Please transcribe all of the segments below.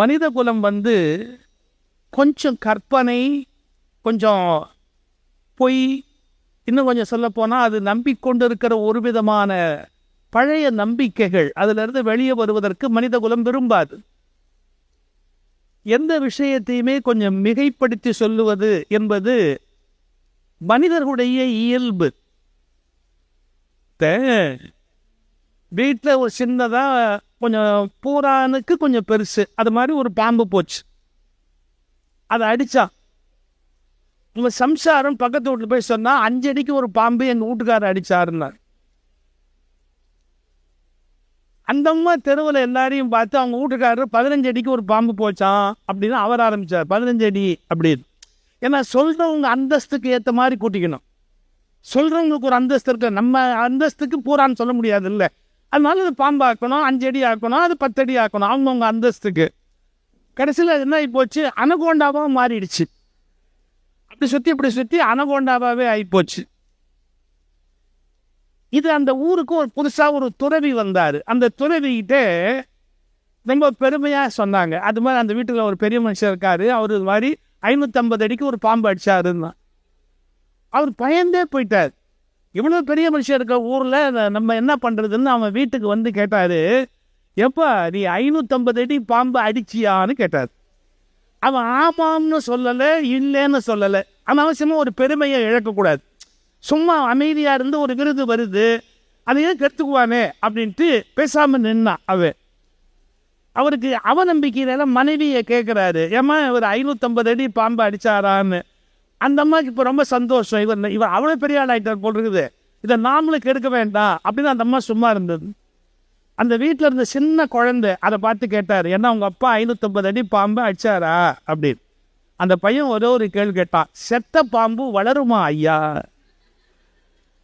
மனித குலம் கொஞ்சம் கற்பனை, கொஞ்சம் பொய், இன்னும் கொஞ்சம் சொல்லப்போனால் அது நம்பிக்கொண்டு இருக்கிற ஒரு விதமான பழைய நம்பிக்கைகள், அதிலிருந்து வெளியே வருவதற்கு மனித குலம் விரும்பாது. எந்த விஷயத்தையுமே கொஞ்சம் மிகைப்படுத்தி சொல்லுவது என்பது மனிதர்களுடைய இயல்பு. வீட்டில் ஒரு சின்னதாக கொஞ்சம் பூரானுக்கு கொஞ்சம் பெருசு, அது மாதிரி ஒரு பாம்பு போச்சு, அதை அடித்தான். உங்கள் சம்சாரம் பக்கத்து வீட்டில் போய் சொன்னால் 5 அடிக்கு ஒரு பாம்பு எங்கள் வீட்டுக்காரர் அடித்தாருன்னார். அந்த அம்மா தெருவில் எல்லாரையும் பார்த்து அவங்க வீட்டுக்காரர் 15 அடிக்கு ஒரு பாம்பு போச்சான் அப்படின்னு அவர் ஆரம்பித்தார். 15 அடி அப்படின்னு. ஏன்னா சொல்கிறவங்க அந்தஸ்துக்கு ஏற்ற மாதிரி கூட்டிக்கணும். சொல்கிறவங்களுக்கு ஒரு அந்தஸ்து இருக்கு, நம்ம அந்தஸ்துக்கு பூரான்னு சொல்ல முடியாது இல்லை. அதனால அது பாம்பு ஆக்கணும், 5 அடி ஆக்கணும், அது 10 அடி ஆக்கணும் அவங்கவுங்க அந்தஸ்துக்கு. கடைசியில் என்ன ஆகி போச்சு, அனகோண்டாவாக மாறிடுச்சு. அப்படி சுற்றி அனகோண்டாவாகவே ஆகிப்போச்சு. இது அந்த ஊருக்கு ஒரு புதுசாக ஒரு துறவி வந்தார். அந்த துறவிகிட்ட ரொம்ப பெருமையாக சொன்னாங்க. அது மாதிரி அந்த வீட்டில் ஒரு பெரிய மனுஷன் இருக்கார், அவர் இது மாதிரி 550 அடிக்கு ஒரு பாம்பு அடித்தாருன்னா அவர் பயந்தே போயிட்டார். இவ்வளோ பெரிய மனுஷன் இருக்க ஊரில் நம்ம என்ன பண்ணுறதுன்னு அவன் வீட்டுக்கு கேட்டார், எப்போ நீ 550 அடி பாம்பு அடிச்சியான்னு கேட்டார். அவன் ஆமாம்னு சொல்லலை, இல்லைன்னு சொல்லலை. அனாவசியமாக ஒரு பெருமையை இழக்கக்கூடாது. சும்மா அமைதியாக இருந்து ஒரு விருது வருது, அதையே கெடுத்துக்குவானே அப்படின்ட்டு பேசாமல் நின்னான். அவருக்கு அவநம்பிக்கையில மனைவியை கேட்குறாரு, ஏம்மா இவர் 550 அடி பாம்பு அடித்தாரான்னு. அந்த அம்மாவுக்கு இப்போ ரொம்ப சந்தோஷம், இவர் அவ்வளோ பெரிய ஆள் ஆகிட்டார் போல் இருக்குது, இதை நாமளும் கெடுக்க வேண்டாம் அப்படின்னு அந்த அம்மா சும்மா இருந்தது. அந்த வீட்டில் இருந்த சின்ன குழந்தை அதை பார்த்து கேட்டார், ஏன்னா உங்கள் அப்பா 550 அடி பாம்பு அடித்தாரா அப்படின்னு. அந்த பையன் ஒரு கேள்வி கேட்டான், செத்த பாம்பு வளருமா ஐயா?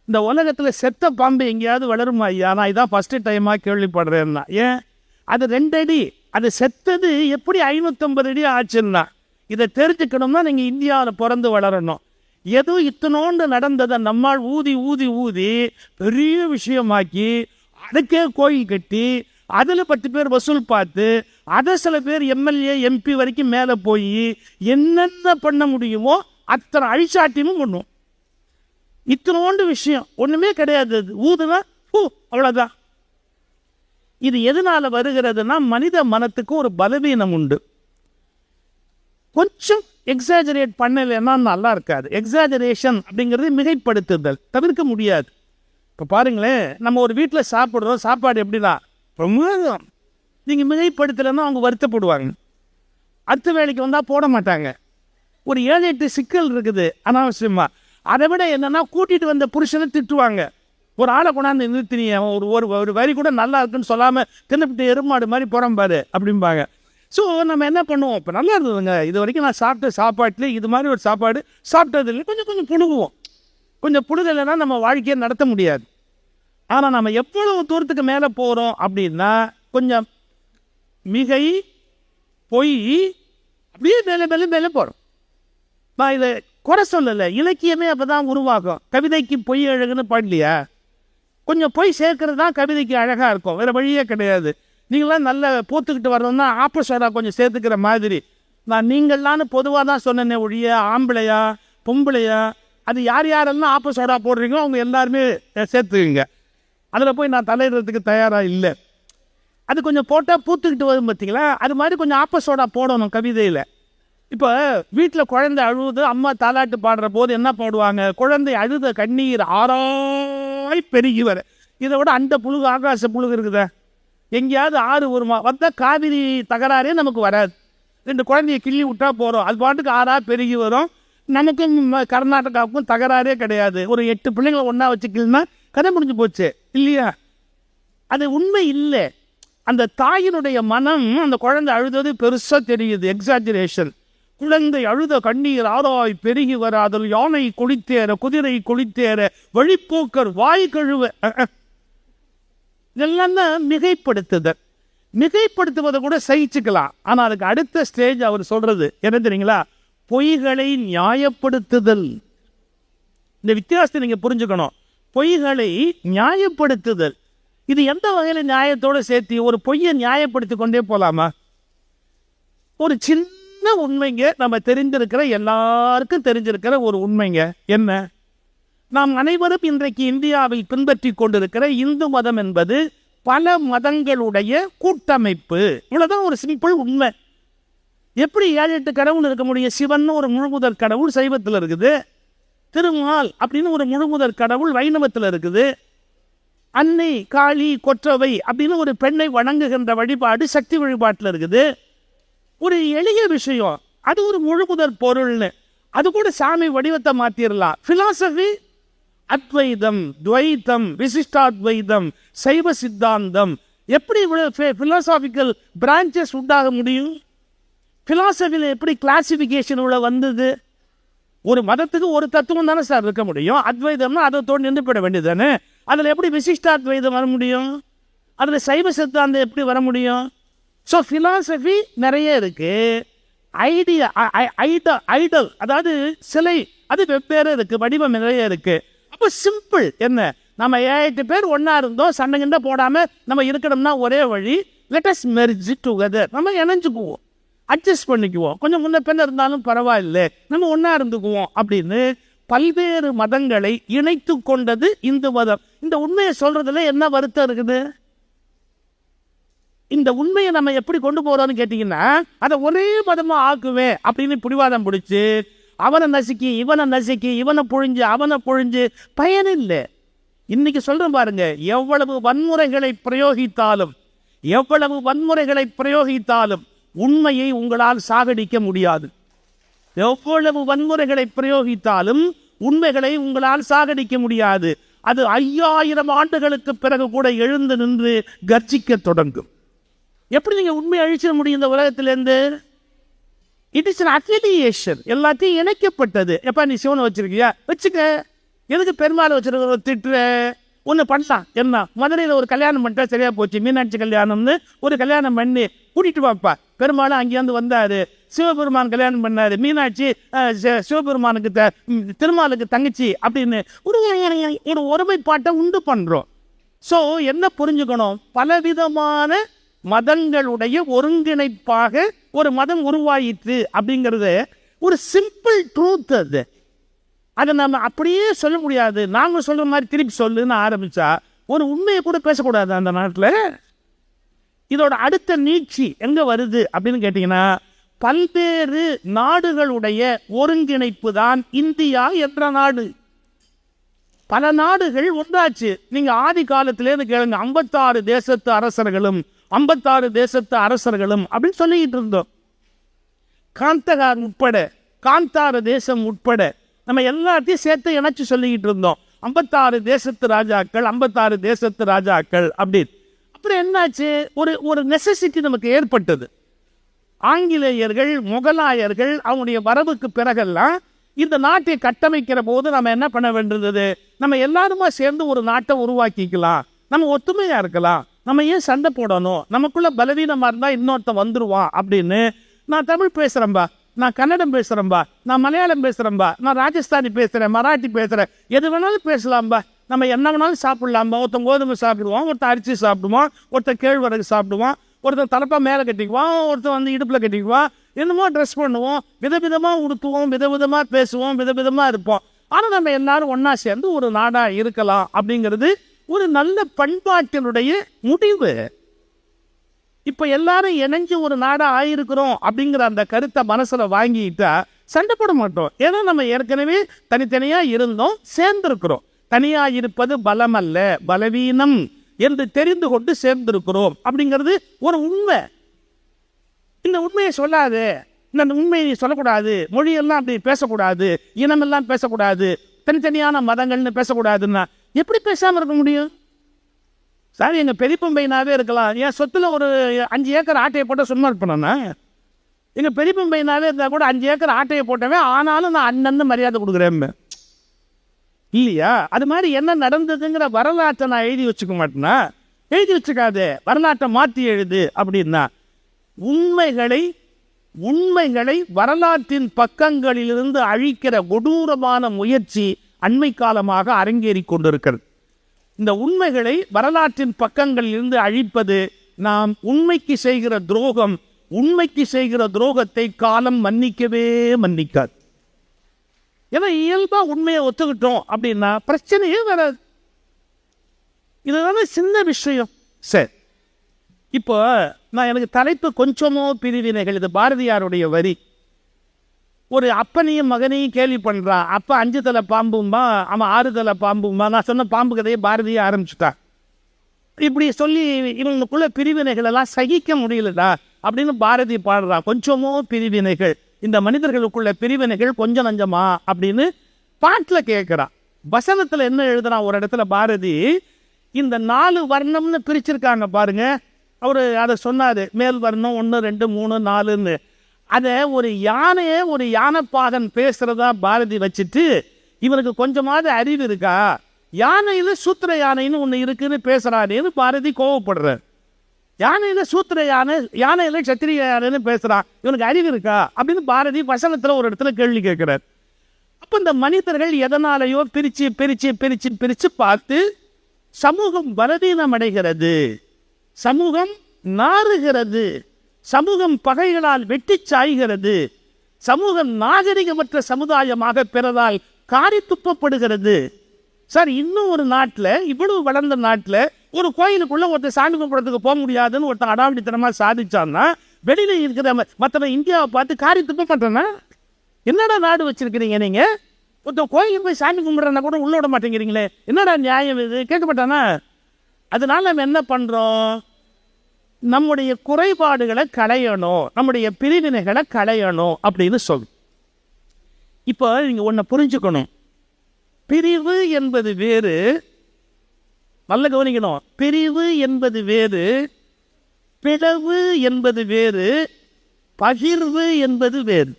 இந்த உலகத்தில் செத்த பாம்பு எங்கேயாவது வளருமா ஐயா? நான் இதான் ஃபஸ்ட்டு டைமாக கேள்விப்படுறேன்னா. ஏன் அது 2 அடி, அது செத்தது எப்படி 550 அடி ஆச்சுன்னா? இதை தெரிஞ்சுக்கணும்னா நீங்கள் இந்தியாவில் பிறந்து வளரணும். ஏதோ இத்தனோண்டு நடந்ததை நம்மால் ஊதி ஊதி ஊதி பெரிய விஷயமாக்கி அதுக்கே கோயில் கட்டி அதில் 10 பேர் வசூல் பார்த்து அதை சில பேர் எம்எல்ஏ எம்பி வரைக்கும் மேலே போய் என்னென்ன பண்ண முடியுமோ அத்தனை அழிச்சாட்டியும் பண்ணும். இத்தனோண்டு விஷயம் ஒன்றுமே கிடையாது, அது ஊதுனா அவ்வளோதான். இது எதனால் வருகிறதுனா மனித மனத்துக்கு ஒரு பலவீனம் உண்டு. கொஞ்சம் எக்ஸாஜரேட் பண்ணலைன்னா நல்லா இருக்காது. எக்ஸாஜரேஷன் அப்படிங்கிறது மிகைப்படுத்துதல், தவிர்க்க முடியாது. இப்போ பாருங்களேன், நம்ம ஒரு வீட்டில் சாப்பிட்றோம், சாப்பாடு எப்படின்னா ரொம்ப நீங்கள் மிகைப்படுத்தலைன்னா அவங்க வருத்தப்படுவாங்க. அடுத்த வேலைக்கு வந்தால் போட மாட்டாங்க. ஒரு 7-8 சிக்கல் இருக்குது அனாவசியமாக. அதை விட என்னென்னா கூட்டிகிட்டு வந்த புருஷனை திட்டுவாங்க. ஒரு ஆளை கொண்டாந்து நிறுத்தினிய ஒரு வரி கூட நல்லா இருக்குன்னு சொல்லாமல் தின்னுபிட்டு எருமாடு மாதிரி புறம்பாரு அப்படிம்பாங்க. ஸோ நம்ம என்ன பண்ணுவோம், இப்போ நல்லா இருந்ததுங்க, இது வரைக்கும் நான் சாப்பிட்ட சாப்பாட்டில் இது மாதிரி ஒரு சாப்பாடு சாப்பிட்டது இல்லை, கொஞ்சம் புழுகுவோம். கொஞ்சம் புழுகலைன்னா நம்ம வாழ்க்கையை நடத்த முடியாது. ஆனால் நம்ம எவ்வளவு தூரத்துக்கு மேலே போகிறோம் அப்படின்னா கொஞ்சம் மிகை பொய் அப்படியே மேலே போகிறோம். நான் இதை குறை சொல்லலை, இலக்கியமே அப்போ தான் உருவாகும். கவிதைக்கு பொய் அழகுன்னு பாடலையா? கொஞ்சம் பொய் சேர்க்கறது தான் கவிதைக்கு அழகாக இருக்கும், வேறு வழியே கிடையாது. நீங்களாம் நல்ல போத்துக்கிட்டு வரணும்னா ஆப்போசிட்டாக கொஞ்சம் சேர்த்துக்கிற மாதிரி. நான் நீங்களான்னு பொதுவாக தான் சொன்னேனே ஒழிய ஆம்பளையா பொம்பளையா அது யாரெல்லாம் ஆப்போசிட்டாக போடுறீங்களோ அவங்க எல்லாருமே சேர்த்துக்குங்க. அதில் போய் நான் தலையிடுறதுக்கு தயாராக இல்லை. அது கொஞ்சம் போட்டால் பூத்துக்கிட்டு வரும் பார்த்தீங்களா, அது மாதிரி கொஞ்சம் ஆப்போசிட்டாக போடணும் கவிதையில். இப்போ வீட்டில் குழந்தை அழுவுது, அம்மா தாலாட்டு பாடுற போது என்ன பாடுவாங்க, குழந்தை அழுத கண்ணீர் ஆறாய் பெருகி வர. இதை விட அந்த புழுகு ஆகாச புழுகு இருக்குதா? எங்கேயாவது ஆறு வருமா? வந்தால் காவிரி தகராறே நமக்கு வராது. 2 குழந்தைய கிள்ளி விட்டா போகிறோம், அது பாட்டுக்கு ஆறாக பெருகி வரும். நமக்கும் கர்நாடகாவுக்கும் தகராறே கிடையாது. ஒரு 8 பிள்ளைங்களை ஒன்றா வச்சுக்கலன்னா கதை முடிஞ்சு போச்சு இல்லையா? அது உண்மை இல்லை. அந்த தாயினுடைய மனம் அந்த குழந்தை அழுதது பெருசாக தெரியுது, எக்ஸாஜரேஷன். குழந்தை அழுத கண்ணீர் ஆராய் பெருகி வர, அதில் யானை குளித்தேற குதிரை குளித்தேற வழிப்போக்கர் வாய் கழுவ. இதெல்லாம் தான் மிகைப்படுத்துதல். மிகைப்படுத்துவதை கூட சகிச்சுக்கலாம். ஆனால் அதுக்கு அடுத்த ஸ்டேஜ் அவர் சொல்றது என்ன தெரியுங்களா? பொய்களை நியாயப்படுத்துதல். இந்த வித்தியாசத்தை நீங்க புரிஞ்சுக்கணும். பொய்களை நியாயப்படுத்துதல், இது எந்த வகையில் நியாயத்தோடு சேர்த்து ஒரு பொய்யை நியாயப்படுத்தி கொண்டே போகலாமா? ஒரு சின்ன உண்மைங்க, நம்ம தெரிஞ்சிருக்கிற எல்லாருக்கும் தெரிஞ்சிருக்கிற ஒரு உண்மைங்க. என்ன? நாம் அனைவரும் இன்றைக்கு இந்தியாவில் பின்பற்றி கொண்டிருக்கிற இந்து மதம் என்பது பல மதங்களுடைய கூட்டமைப்பு. இவ்வளவுதான் ஒரு சிம்பிள் உண்மை. எப்படி 7-8 கடவுள் இருக்க முடியும்? சிவன் ஒரு முழுமுதற் கடவுள் சைவத்தில் இருக்குது, திருமால் அப்படின்னு ஒரு முழுமுதற் கடவுள் வைணவத்தில் இருக்குது, அன்னை காளி கொற்றவை அப்படின்னு ஒரு பெண்ணை வணங்குகின்ற வழிபாடு சக்தி வழிபாட்டில் இருக்குது. ஒரு எளிய விஷயம், அது ஒரு முழுமுதற் பொருள்னு, அது கூட சாமி வடிவத்தை மாத்திரலாம். பிலாசபி அத்வைதம், துவைதம், விசிஷ்டாத்வைதம், சைவ சித்தாந்தம், எப்படி பிலாசாபிக்கல் பிரான்ச்சஸ் உண்டாக முடியும்? பிலாசபியில் எப்படி கிளாசிபிகேஷன் உள்ள வந்தது? ஒரு மதத்துக்கு ஒரு தத்துவம் தானே சார் இருக்க முடியும். அத்வைதம்னா அதோடு நின்று போட வேண்டியது தானே. அதில் எப்படி விசிஷ்டாத்வைதம் வர முடியும்? அதில் சைவ சித்தாந்தம் எப்படி வர முடியும்? ஸோ ஃபிலாசபி நிறைய இருக்கு. ஐடல் அதாவது சிலை, அது வெவ்வேறு இருக்கு, வடிவம் நிறைய இருக்கு. அப்போ சிம்பிள் என்ன, நம்ம 7-8 பேர் ஒன்றா இருந்தோம், சண்டைகிண்ட போடாமல் நம்ம இருக்கணும்னா ஒரே வழி, லெட் அஸ் மெர்ஜ் டுகெதர். நம்ம இணைஞ்சுக்குவோம், அட்ஜஸ்ட் பண்ணிக்குவோம், கொஞ்சம் முன்ன பின்ன இருந்தாலும் பரவாயில்லை, நம்ம ஒன்றா இருந்துக்குவோம் அப்படின்னு பல்வேறு மதங்களை இணைத்து கொண்டது இந்து மதம். இந்த உண்மையை சொல்றதுல என்ன வருத்தம் இருக்குது? இந்த உண்மையை நம்ம எப்படி கொண்டு போறோம்னு கேட்டீங்கன்னா, அதை ஒரே மதமா ஆக்குவேன் அப்படின்னு பிடிவாதம் பிடிச்சு அவனை நசுக்கி இவனை நசுக்கி இவனை பொழிஞ்சு அவனை பொழிஞ்சு பயனில்லை. இன்னைக்கு சொல்றேன் பாருங்க, எவ்வளவு வன்முறைகளை பிரயோகித்தாலும் உண்மையை உங்களால் சாகடிக்க முடியாது. எவ்வளவு வன்முறைகளை பிரயோகித்தாலும் உண்மைகளை உங்களால் சாகடிக்க முடியாது. அது 5000 ஆண்டுகளுக்கு பிறகு கூட எழுந்து நின்று கர்ஜிக்க தொடங்கும். எப்படி நீங்க உண்மையை அழிச்சிட முடியும் இந்த உலகத்திலிருந்து? It is an affiliation. எல்லாத்தையும் இணைக்கப்பட்டது. எப்ப நீ சிவனை வச்சிருக்கியா வச்சுக்க, எதுக்கு பெருமாள் வச்சிருக்க திட்டுற? ஒன்று பண்ணலாம். என்ன, மதுரையில் ஒரு கல்யாணம் பண்ணிட்டா சரியா போச்சு, மீனாட்சி கல்யாணம்னு ஒரு கல்யாணம் பண்ணி கூட்டிட்டு வாப்பா. பெருமாளும் அங்கேருந்து வந்தாரு, சிவபெருமான் கல்யாணம் பண்ணாரு, மீனாட்சி சிவபெருமானுக்கு திருமாலுக்கு தங்கச்சி அப்படின்னு ஒரு ஒருமைப்பாட்டை உண்டு பண்றோம். ஸோ என்ன புரிஞ்சுக்கணும், பலவிதமான மதங்களுடைய ஒருங்கிணைப்பாக ஒரு மதம் உருவாயிற்று அப்படிங்கிறது ஒரு சிம்பிள் ட்ரூத். அதை நம்ம அப்படியே சொல்ல முடியாது. நாங்கள் சொல்ற மாதிரி திருப்பி சொல்லுன்னு ஆரம்பிச்சா ஒரு உண்மையை கூட பேசக்கூடாது அந்த நாட்டில். இதோட அடுத்த நீட்சி எங்க வருது அப்படின்னு கேட்டீங்கன்னா, பல்வேறு நாடுகளுடைய ஒருங்கிணைப்பு தான் இந்தியா என்ற நாடு. பல நாடுகள் ஒன்றாச்சு. நீங்க ஆதி காலத்திலேருந்து கேளுங்க, 56 தேசத்து அரசர்களும் 56 தேசத்து அரசர்களும் அப்படின்னு சொல்லிக்கிட்டு இருந்தோம். காந்தகார் உட்பட, காந்தார தேசம் உட்பட நம்ம எல்லாத்தையும் சேர்த்து இணைச்சு சொல்லிக்கிட்டு இருந்தோம். 56 தேசத்து ராஜாக்கள், 56 தேசத்து ராஜாக்கள் அப்படின்னு. அப்புறம் என்னாச்சு, ஒரு நெசசிட்டி நமக்கு ஏற்பட்டது. ஆங்கிலேயர்கள், முகலாயர்கள் அவங்களுடைய வரவுக்கு பிறகெல்லாம் இந்த நாட்டை கட்டமைக்கிற போது நம்ம என்ன பண்ண வேண்டியது, நம்ம எல்லாருமா சேர்ந்து ஒரு நாட்டை உருவாக்கிக்கலாம், நம்ம ஒத்துமையா இருக்கலாம், நம்ம ஏன் சண்டை போடணும், நமக்குள்ள பலவீனமா இருந்தா இன்னொருத்தன் வந்துருவான் அப்படின்னு. நான் தமிழ் பேசுறேன்பா, நான் கன்னடம் பேசுறேன்பா, நான் மலையாளம் பேசுறேன்பா, நான் ராஜஸ்தானி பேசுறேன், மராட்டி பேசுறேன், எது வேணாலும் பேசலாம்பா, நம்ம என்ன வேணாலும் சாப்பிடலாம்பா. ஒருத்தன் கோதுமை சாப்பிடுவான், ஒருத்தன் அரிசி சாப்பிடுவான், ஒருத்தன் கேழ்வரகு சாப்பிடுவான், ஒருத்தன் தலைப்பா மேலே கட்டிக்குவான், ஒருத்தன் வந்து இடுப்பில் கட்டிக்குவான், என்னமோ ட்ரெஸ் பண்ணுவோம், விதவிதமாக உடுத்துவோம், விதவிதமாக பேசுவோம், விதவிதமாக இருப்போம். ஆனால் நம்ம எல்லாரும் ஒன்றா சேர்ந்து ஒரு நாடாக இருக்கலாம் அப்படிங்கிறது ஒரு நல்ல பண்பாட்டினுடைய முடிவு. இப்போ எல்லாரும் இணைஞ்சு ஒரு நாடாக ஆயிருக்கிறோம் அப்படிங்கிற அந்த கருத்தை மனசில் வாங்கிட்டா சண்டை போட மாட்டோம். ஏன்னா நம்ம ஏற்கனவே தனித்தனியாக இருந்தோம், சேர்ந்திருக்கிறோம். தனியாக இருப்பது பலம் அல்ல, பலவீனம் என்று தெரிந்து கொண்டு சேர்ந்திருக்கிறோம் அப்படிங்கிறது ஒரு உண்மை. இந்த உண்மையை சொல்லாது, இந்த உண்மையை சொல்லக்கூடாது, மொழியெல்லாம் அப்படி பேசக்கூடாது, இனமெல்லாம் பேசக்கூடாது, தனித்தனியான மதங்கள்னு பேசக்கூடாதுன்னா எப்படி பேசாமல் இருக்க முடியும்? சார், எங்கள் பெரியப்பம்பையனாவே இருக்கலாம், என் சொத்துல ஒரு 5 ஏக்கர் ஆட்டையை போட்ட சும்மா இருப்பேனா? எங்கள் பெரியப்பம்பையனாவே இருந்தால் கூட 5 ஏக்கர் ஆட்டையை போட்டவே, ஆனாலும் நான் அண்ணன் மரியாதை கொடுக்குறேன் இல்லையா? அது மாதிரி என்ன நடந்ததுங்கிற வரலாற்றை நான் எழுதி வச்சுக்க மாட்டேன்னா? எழுதி வச்சுக்காது, வரலாற்றை மாற்றி எழுது அப்படின்னா. உண்மைகளை வரலாற்றின் பக்கங்களிலிருந்து அழிக்கிற கொடூரமான முயற்சி அண்மை காலமாக அரங்கேறி கொண்டிருக்கிறது. இந்த உண்மைகளை வரலாற்றின் பக்கங்களிலிருந்து அழிப்பது நாம் உண்மைக்கு செய்கிற துரோகம், உண்மைக்கு செய்கிற துரோகத்தை காலம் மன்னிக்கவே மன்னிக்காது. ஏன்னா இயல்பா உண்மையை ஒத்துக்கிட்டோம் அப்படின்னா பிரச்சனையே வராது. இதுதானே சின்ன விஷயம். சரி, இப்போ நான் எனக்கு தலைப்பு கொஞ்சமோ பிரிவினைகள். இது பாரதியாருடைய வரி. ஒரு அப்பனையும் மகனையும் கேள்வி பண்ணுறான். அப்போ 5 தலை பாம்பும்பா, அவன் 6 தலை பாம்பும்பா. நான் சொன்ன பாம்பு கதையை பாரதியை ஆரம்பிச்சுட்டான். இப்படி சொல்லி இவங்களுக்குள்ள பிரிவினைகள் எல்லாம் சகிக்க முடியலடா அப்படின்னு பாரதி பாடுறான். கொஞ்சமோ பிரிவினைகள், இந்த மனிதர்களுக்குள்ள பிரிவினைகள் கொஞ்சம் நஞ்சமா அப்படின்னு பாட்டில் கேட்குறான். வசனத்தில் என்ன எழுதுறான்? ஒரு இடத்துல பாரதி இந்த 4 வர்ணம்னு பிரிச்சிருக்காங்க பாருங்க. அவர் அதை சொன்னார், மேல் வர்ணம் 1 2 3 4ன்னு. அதை ஒரு யானையை ஒரு யானைப்பாகன் பேசுகிறதா பாரதி வச்சுட்டு, இவனுக்கு கொஞ்சமாவது அறிவு இருக்கா, யானையில் சூத்திர யானைன்னு ஒன்று இருக்குன்னு பேசுகிறானேன்னு பாரதி கோவப்படுறார். யானையில் சூத்திர யானை, யானையில் சத்திரிய யானைன்னு பேசுகிறான், இவனுக்கு அறிவு இருக்கா அப்படின்னு பாரதி வசனத்தில் ஒரு இடத்துல கேள்வி கேட்குறார். அப்போ இந்த மனிதர்கள் எதனாலேயோ பிரித்து பிரித்து பிரித்து பிரித்து பார்த்து சமூகம் பலவீனம் அடைகிறது, சமூகம் நாறுகிறது, சமூகம் பகைகளால் வெட்டி சாய்கிறது, சமூகம் நாகரிகமற்ற சமுதாயமாக பிறதால் காரி துப்பப்படுகிறது. சார், இன்னும் ஒரு நாட்டில், இவ்வளவு வளர்ந்த நாட்டில் ஒரு கோயிலுக்குள்ள ஒருத்தர் சாமி கும்பிட்றதுக்கு போக முடியாதுன்னு ஒருத்தர் அடாவடித்தனமாக சாதிச்சான்னா வெளியில இருக்கிற மற்றவன் இந்தியாவை பார்த்து காரி துப்ப மாட்டேன்னா என்னடா நாடு வச்சிருக்கிறீங்க நீங்க? ஒருத்தர் கோயிலுக்கு போய் சாமி கும்பிட்றனா கூட உள்ள விட மாட்டேங்கிறீங்களே, என்னடா நியாயம் இது? கேட்க மாட்டானா? அதனால நம்ம என்ன பண்றோம்? நம்முடைய குறைபாடுகளை களையணும், நம்முடைய பிரிவினைகளை களையணும் அப்படின்னு சொல்லு. இப்போ நீங்க ஒன்ன புரிஞ்சுக்கணும். பிரிவு என்பது வேறு, நல்ல கவனிக்கணும். பிரிவு என்பது வேறு, பிளவு என்பது வேறு, பகிர்வு என்பது வேறு.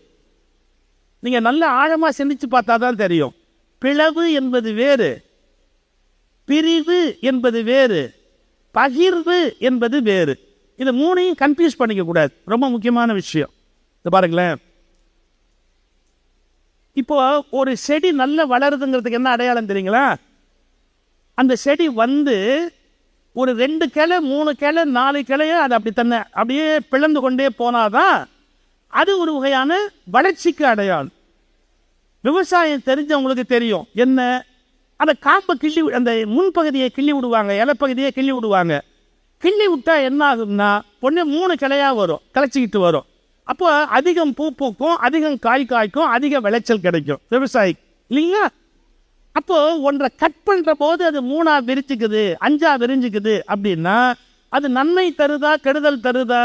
நீங்க நல்ல ஆழமா சிந்திச்சு பார்த்தா தான் தெரியும். பிளவு என்பது வேறு, பிரிவு என்பது வேறு, பகிர்வு என்பது வேறு. இது 3ஐயும் கன்ஃபியூஸ் பண்ணிக்க கூடாது. ரொம்ப முக்கியமான விஷயம். இது பாருங்களேன், இப்போ ஒரு செடி நல்ல வளருதுங்கிறதுக்கு என்ன அடையாளம் தெரியுங்களா? அந்த செடி ஒரு 2 கிளை 3 கிளை 4 கிளையோ அது அப்படி தன்னை அப்படியே பிளந்து கொண்டே போனாதான் அது ஒரு வகையான வளர்ச்சிக்கு அடையாளம். விவசாயம் தெரிஞ்சவங்களுக்கு தெரியும் என்ன, அந்த காம்பை கிள்ளி, அந்த முன்பகுதியை கிள்ளி விடுவாங்க, இலைப்பகுதியை கிள்ளி விடுவாங்க. கிள்ளி விட்டா என்ன ஆகும்னா பொண்ணு 3 கிளையாக வரும், கிளச்சிக்கிட்டு வரும். அப்போ அதிகம் பூ பூக்கும், அதிகம் காய் காய்க்கும், அதிக விளைச்சல் கிடைக்கும் விவசாயி இல்லைங்களா? அப்போ ஒன்றை கட் பண்ற போது அது 3ஆ விரிச்சுக்குது, 5ஆ விரிஞ்சுக்குது அப்படின்னா அது நன்மை தருதா கெடுதல் தருதா?